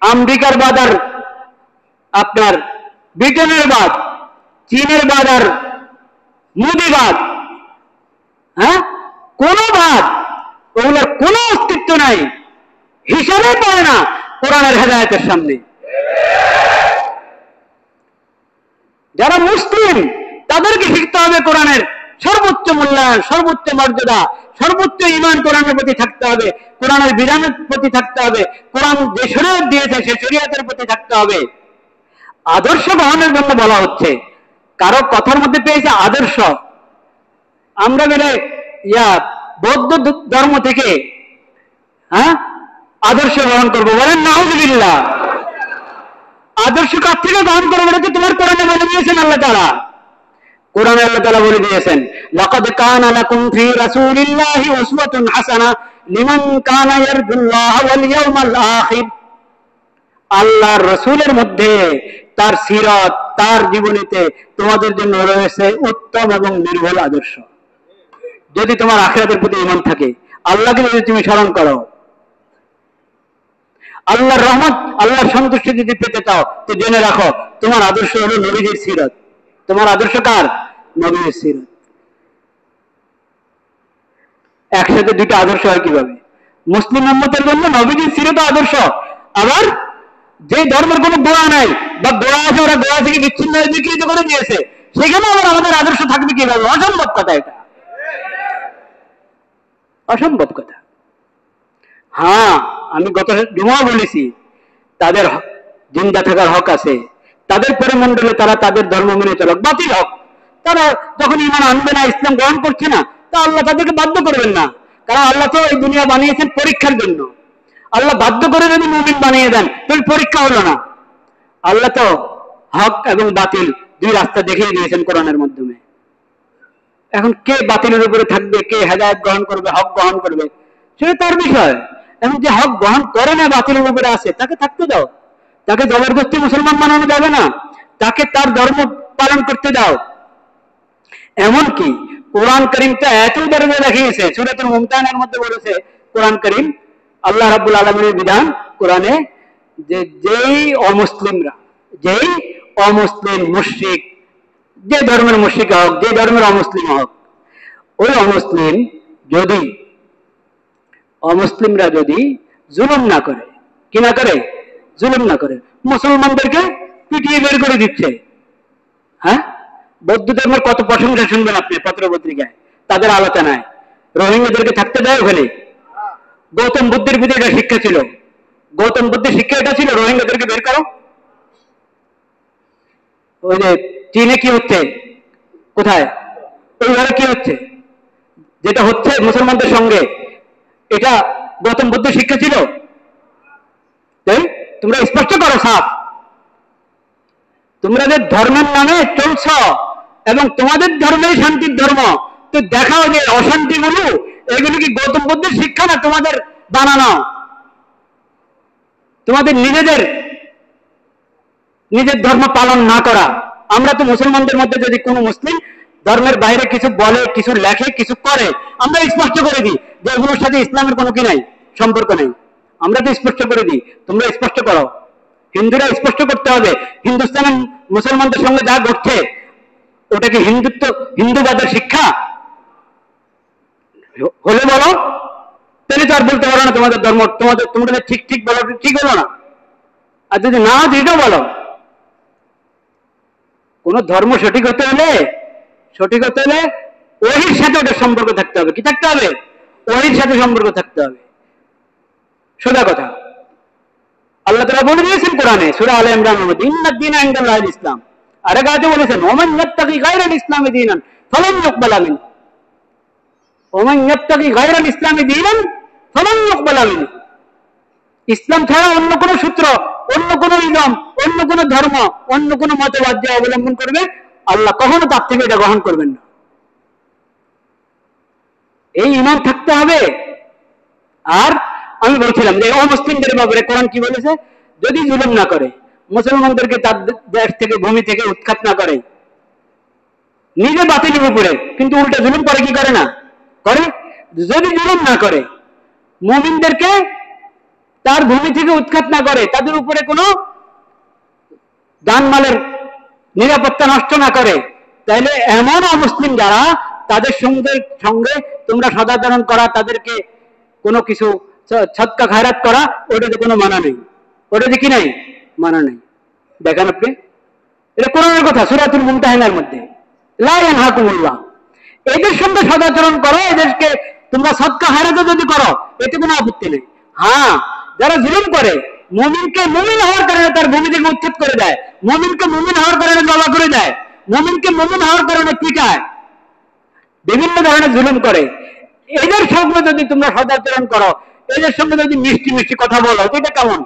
আমেরিকার বাদ আর আপনার ব্রিটেনের বাদ, চীনের বাদ আর মোদিবাদ, হ্যাঁ, কোন বাদ, ওগুলোর কোনো অস্তিত্ব নাই, হিসাবে পড়ে না কোরআনের হেদায়েতের সামনে। যারা মুসলিম তাদেরকে শিখতে হবে কোরআনের সর্বোচ্চ মূল্যায়ন, সর্বোচ্চ মর্যাদা, সর্বোচ্চ ঈমান কোরআনের প্রতি থাকতে হবে, কোরআনের বিধানের প্রতি থাকতে হবে, কোরআন যে শরীয়ত দিয়েছে সে শরীয়তের প্রতি থাকতে হবে। আদর্শ গ্রহণের জন্য বলা হচ্ছে, কারো কথার মধ্যে পেয়েছে আদর্শ, আমরা গেলে বৌদ্ধ ধর্ম থেকে হ্যাঁ আদর্শ গ্রহণ করবো, বলেন নাউযুবিল্লাহ। আদর্শ কার থেকে গ্রহণ করবে এটা তোমার কোরআনে বলে দিয়েছেন আল্লাহ তাআলা। কোরআনে আল্লাহ তাআলা বলে দিয়েছেন, লাকাদ কানা লাকুম ফি রাসূলিল্লাহি উসওয়াতুন হাসানাহ লিমান কানা ইয়ারজুল্লাহ ওয়াল ইয়াউমাল আখির। আল্লাহর রাসূলের মধ্যে তার সিরাত, তার জীবনীতে তোমাদের জন্য রয়েছে উত্তম এবং নির্ভুল আদর্শ। যদি তোমার আখিরাতের প্রতি ঈমান থাকে, আল্লাহকে যদি তুমি স্মরণ করো, আল্লাহর রহমত, আল্লাহর সন্তুষ্টি যদি পেতে চাও, তো জেনে রাখো তোমার আদর্শ হলো নবীজির সিরাত। তোমার আদর্শ কার? নবীর সিরাত। একসাথে দুইটা আদর্শ হয় কিভাবে? মুসলিম উম্মতের জন্য নবীজির সিরাত আদর্শ, আবার যে ধর্মের কোনো গোড়া নাই বা গোড়া আছে ওরা গোড়া থেকে বিচ্ছিন্ন হয়ে বিকৃত করে দিয়েছে, সেখানে আবার আমাদের আদর্শ থাকবে কিভাবে? অসম্ভব কথা, এটা অসম্ভব কথা। হ্যাঁ, আমি গত জুমা বলেছি, তাদের জিন্দা থাকার হক আছে, তাদের পরিমণ্ডলে তারা তাদের ধর্ম মেনে চলক, বাতিল হক। তারা যখন ঈমান আনবে না, ইসলাম গ্রহণ করছে না, তা আল্লাহ তাদেরকে বাধ্য করবেন না, কারণ আল্লাহ তো এই দুনিয়া বানিয়েছেন পরীক্ষার জন্য। আল্লাহ বাধ্য করে যদি মুমিন বানিয়ে দেন, তাহলে পরীক্ষা হলো না। আল্লাহ তো হক এবং বাতিল দুই রাস্তা দেখিয়ে দিয়েছেন কোরআনের মাধ্যমে। এখন কে বাতিলের উপরে থাকবে, কে হেদায়েত গ্রহণ করবে, হক গ্রহণ করবে, সেটা তার বিষয়। এখন যে হক গ্রহণ করে না, বাতিলের উপরে আছে, তাকে থাকতে দাও। তাকে জবরদস্তি মুসলমান বানানো যাবে না, তাকে তার ধর্ম পালন করতে দাও। এমনকি কোরআন করিমটা এত দরজা দেখিয়েছে, সূরাতুল মুমতাহানার মধ্যে বলেছে কোরআন করিম, আল্লাহ রাব্বুল আলামিনের বিধান কোরআনে, যে যেই অমুসলিম মুশরিক, যে ধর্মের মুশরিক হোক, যে ধর্মের অমুসলিম হোক, ওই অমুসলিমরা যদি জুলুম না করে, কি না করে? জুলুম না করে, মুসলমানদেরকে পিটিয়ে বের করে দিচ্ছে। হ্যাঁ, বৌদ্ধ ধর্মের কত প্রশংসা শুনবেন আপনি পত্র পত্রিকায়, তাদের আলোচনায়। রোহিঙ্গাদেরকে থাকতে দেয় ওখানে। গৌতম বুদ্ধের ভিতরে এটা শিক্ষা ছিল, গৌতম বুদ্ধের শিক্ষা এটা ছিল, রোহিঙ্গাদেরকে বের করো। ওই যে চীনে কি হচ্ছে, কোথায়, ওই ঘরে কি হচ্ছে, যেটা হচ্ছে মুসলমানদের সঙ্গে, এটা গৌতম বুদ্ধের শিক্ষা ছিল? তাই তোমরা স্পষ্ট করো সাফ, তোমরা যে ধর্মের নামে চলছ এবং তোমাদের ধর্মেই শান্তির ধর্ম, তো দেখাও যে অশান্তিগুলো এগুলো কি গৌতম বুদ্ধের শিক্ষা না তোমাদের বানানো, তোমাদের নিজের ধর্ম পালন না করা? আমরা তো মুসলমানদের মধ্যে যদি কোনো মুসলিম ধর্মের বাইরে কিছু বলে, কিছু লেখে, কিছু করে, আমরা স্পষ্ট করে দিই যে এগুলোর সাথে ইসলামের কোনো কি নাই, সম্পর্ক নেই। আমরা তো স্পষ্ট করে দিই, তোমরা স্পষ্ট করো। হিন্দুরা স্পষ্ট করতে হবে, হিন্দুস্তানের মুসলমানদের সঙ্গে যা ঘটছে ওটা কি হিন্দুবাদের শিক্ষা হলে বলো, তাহলে তো আর বলতে পারো না তোমাদের ধর্ম, তোমরা ঠিক বলো, ঠিক হলো না। আর যদি না এটাও বলো, কোন ধর্ম সঠিক হতে হলে ওহির সাথে ওটার সম্পর্ক থাকতে হবে। কি থাকতে হবে? ওহির সাথে সম্পর্ক থাকতে হবে, সোজা কথা। আল্লাহ তাআলা বলে দিয়েছেন কোরআনে সূরা আলে ইমরানের মধ্যে, ইন্নাদ-দীনা ইনদাল্লাহিল ইসলাম। আরেক আয়াতে বলেছেন, ওমান ইয়াত্তাকি গায়রাল ইসলামি দীনান ফালান ইউকবালা মিনহু। ওমান ইয়াত্তাকি গায়রাল ইসলামি দীনান ফালান ইউকবালা মিনহু। ইসলাম ছাড়া অন্য কোন সূত্র, অন্য কোন নিয়ম, অন্য কোন ধর্ম, অন্য কোন মতবাদ যে অবলম্বন করবে, আল্লাহ কখনো তার থেকে এটা গ্রহণ করবেন না। এই ঈমান থাকতে হবে। আর আমি বলছিলাম যে অমুসলিমদের ব্যাপারে কোরআন কি বলেছে? যদি জুলুম না করে, মুসলমানদেরকে তার দেশ থেকে, ভূমি থেকে উৎখাত না করে, নিজে বাতিলের উপরে, কিন্তু উল্টা জুলুম করে কি করে না? করে। যদি জুলুম না করে, মুমিনদেরকে তার ভূমি থেকে উৎখাত না করে, তাদের উপরে কোনো জানমালের নিরাপত্তা নষ্ট না করে, তাহলে এমন অমুসলিম যারা, তাদের সঙ্গে তোমরা সদাচরণ করা, তাদেরকে কোনো কিছু সদকা খায়রাত করা, ওটাতে কোনো মানা নেই, ওটাতে কি নাই? মানা নেই। দেখেন আপনি, এটা কোরআনের কথা, সূরাতুল মুমতাহানার মধ্যে, লা ইয়ানহাকুমুল্লাহ। এদের সঙ্গে সদাচরণ করো, এদেরকে তোমরা সদকা খায়রাত যদি করো, এতে কোনো আপত্তি নেই। হ্যাঁ, যারা জুলুম করে, মুমিনকে মুমিন হওয়ার কারণে তার ভূমি থেকে উচ্ছেদ করে দেয়, মুমিনকে মুমিন হওয়ার কারণে জবা করে দেয়, মুমিনকে মুমিন হওয়ার কারণে পিটায়, বিভিন্ন ধরনের জুলুম করে, এদের সঙ্গে যদি তোমরা সদাচরণ করো, এদের সঙ্গে যদি মিষ্টি মিষ্টি কথা বলো, এটা কেমন?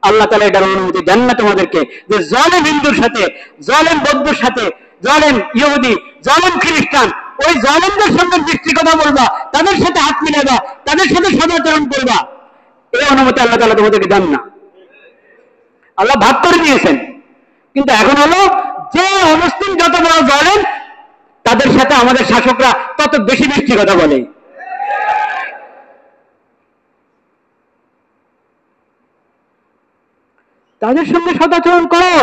আল্লাহ তাআলা এটার অনুমতি দেন না তোমাদেরকে যে জালেম হিন্দুর সাথে, জালেম বৌদ্ধর সাথে, জালেম ইহুদি, জালেম খ্রিস্টান, ওই জালেমদের সঙ্গে দৃষ্টি কথা বলবা, তাদের সাথে হাত মিলাবা, তাদের সাথে সদাচরণ করবা, এই অনুমতি আল্লাহ তাআলা তোমাদেরকে দেন না। আল্লাহ ভাগ করে দিয়েছেন, কিন্তু এখন হলো যে অমুসলিম যত বড় জালেম তাদের সাথে আমাদের শাসকরা তত বেশি মিষ্টি কথা বলে। তাদের সঙ্গে সদাচরণ করো,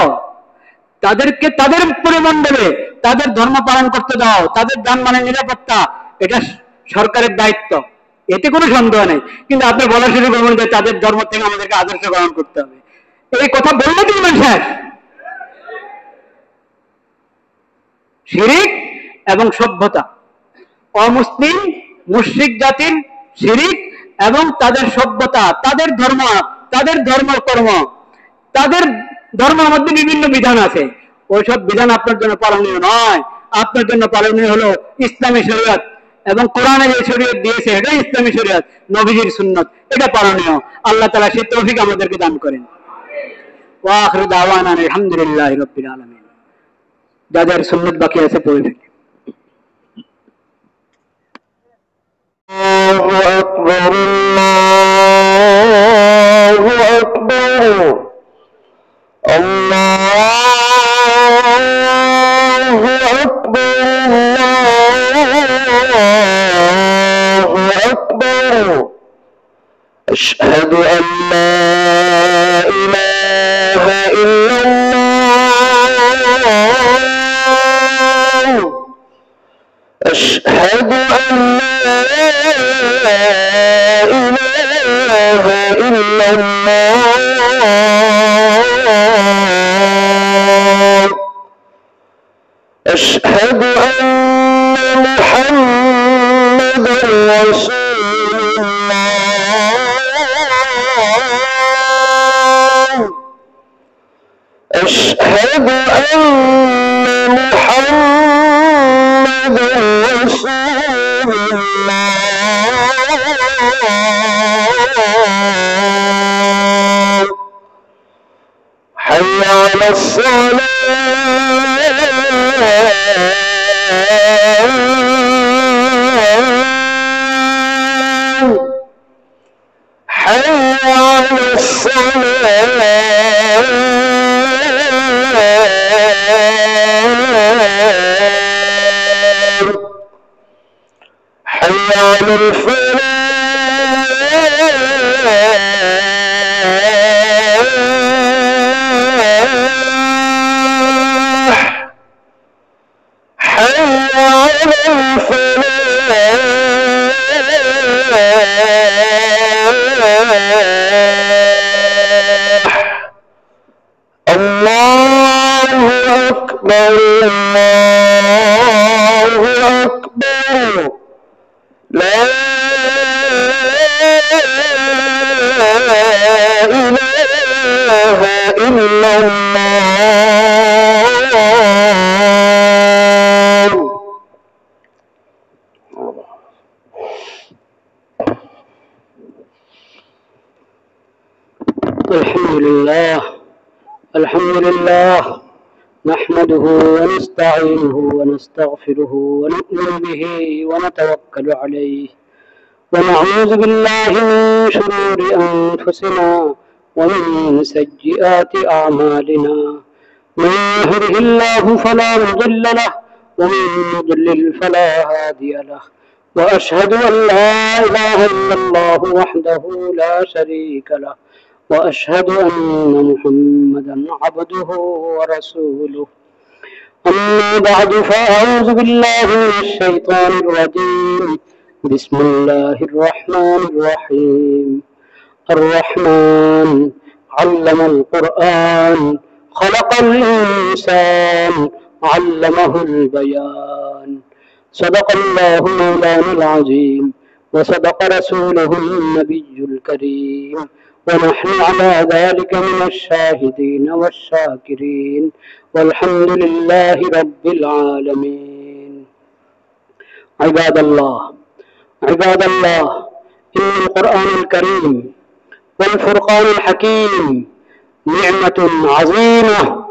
তাদেরকে তাদের পরিমণ্ডলে তাদের ধর্ম পালন করতে দাও, তাদের যানবাহনের নিরাপত্তা এটা সরকারের দায়িত্ব, এতে কোনো সন্দেহ নেই। কিন্তু আপনি বলা শুরু করবেন যে তাদের ধর্ম থেকে আমাদেরকে আদর্শ গ্রহণ করতে হবে, এই কথা বললে কি মানুষ? শিরিক এবং সভ্যতা, অমুসলিম মুশরিক জাতির শিরিক এবং তাদের সভ্যতা, তাদের ধর্ম, তাদের ধর্মকর্ম, তাদের ধর্মের মধ্যে বিভিন্ন বিধান আছে, ওইসব বিধান আপনার জন্য পালনীয় নয়। আপনার জন্য পালনীয় হলো ইসলামী শরীয়ত, এবং কোরআনে যে শরীয়ত দিয়েছে এটা ইসলামী শরীয়ত, নবীজির সুন্নত, এটা পালনীয়। আল্লাহ তাআলা সেই তৌফিক আমাদেরকে দান করেন। ওয়া আখিরু দাওয়ানা আলহামদুলিল্লাহি রাব্বিল আলামিন। যাদের সুন্নত বাকি আছে পড়ে ফেলি। আল্লাহু আকবার, আল্লাহু আকবার, আল্লাহু আকবার, আল্লাহু আকবার। আশহাদু আল্লা ইলাহা ইল্লাল্লাহ, আশহাদু আল্লা ইলাহা ইল্লাল্লাহ, আশহাদু আন্না মুহাম্মাদার রাসূলুল্লাহ, أشهد أن محمدا رسول الله، حي على الصلاة، حي على الصلاة، حي على الفلاح، حي على الفلاح. الله أكبر، الله أكبر، لا إله إلا الله. الحمد لله، الحمد لله، نحمده ونستعينه ونستغفره ونؤمن به ونتوكل عليه، ونعوذ بالله من شرور أنفسنا ومن سيئات أعمالنا، من يهده الله فلا مضل له ومن يضلل فلا هادي له، وأشهد أن لا إله إلا الله وحده لا شريك له، وأشهد أن محمدا عبده ورسوله. أما بعد، فأعوذ بالله من الشيطان الرجيم. بسم الله الرحمن الرحيم. الرحمن علم القرآن، خلق الإنسان، علمه البيان. صدق الله مولانا العظيم، وصدق رسوله النبي الكريم، ونحن على ذلك من الشاهدين والشاكرين، والحمد لله رب العالمين. عباد الله، عباد الله، إن القرآن الكريم والفرقان الحكيم نعمة عظيمة،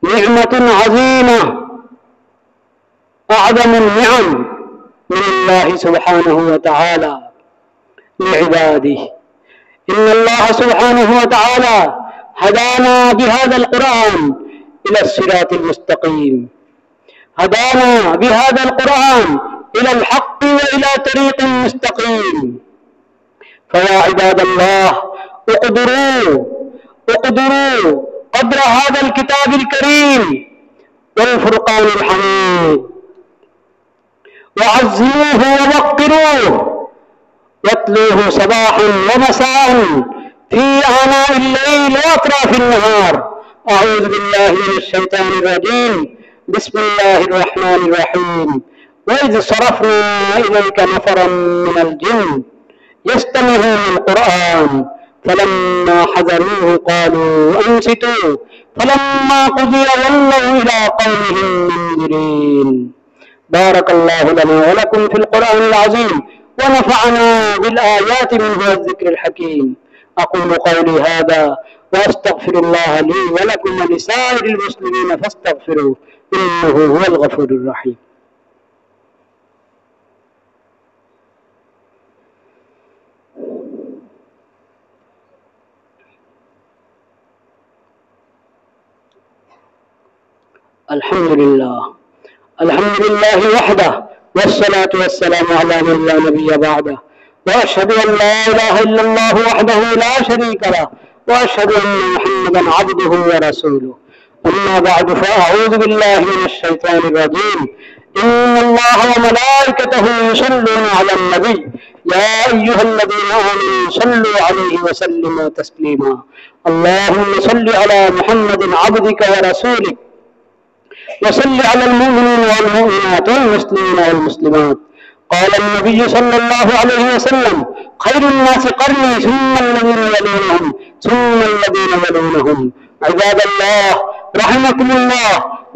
نعمة عظيمة، أعظم النعم من الله سبحانه وتعالى لعباده. إن الله سبحانه وتعالى هدانا بهذا القرآن إلى الصراط المستقيم، هدانا بهذا القرآن إلى الحق وإلى طريق مستقيم. فيا عباد الله، اقدروا قدر هذا الكتاب الكريم والفرقان الحميد، وعزموه ووقروه، واتلوه صباحا ومساء في آناء الليل وأطراف النهار. أعوذ بالله من الشيطان الرجيم. بسم الله الرحمن الرحيم. وإذ صرفنا إليك نفرا من الجن يستمعون القرآن فلما حضروه قالوا أنصتوا فلما قضي ولوا إلى قومهم منذرين. بارك الله لنا ولكم في القرآن العظيم، ونفعنا بالآيات منه والذكر الحكيم. أقول قولي هذا وأستغفر الله لي ولكم ولسائر المسلمين فاستغفروه إنه هو الغفور الرحيم. الحمد لله وحده، والصلاة والسلام على من لا نبي بعده، وأشهد أن لا إله إلا الله وحده لا شريك له، وأشهد أن محمدا عبده ورسوله. أما بعد، فأعوذ بالله من الشيطان الرجيم. إن الله وملائكته يصلون على النبي يا أيها الذين آمنوا صلوا عليه وسلموا تسليما. اللهم صل على محمد عبدك ورسولك، وصل على المؤمنين والمؤمنات والمسلمين والمسلمات. قال النبي صلى الله عليه وسلم: خير الناس قرني ثم الذين يلونهم ثم الذين يلونهم. عباد الله رحمكم الله،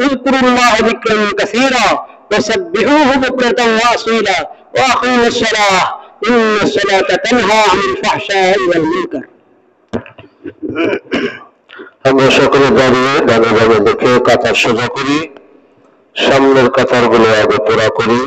اذكروا الله ذكرا كثيرا وسبحوه بكرة وأصيلا وأقيموا الصلاة إن الصلاة تنهى عن الفحشاء والمنكر। আমরা সকলে দাঁড়িয়ে দাদা দেখে কাতার সোজা করি, সামনের কাতারগুলো আগে পুরা করি।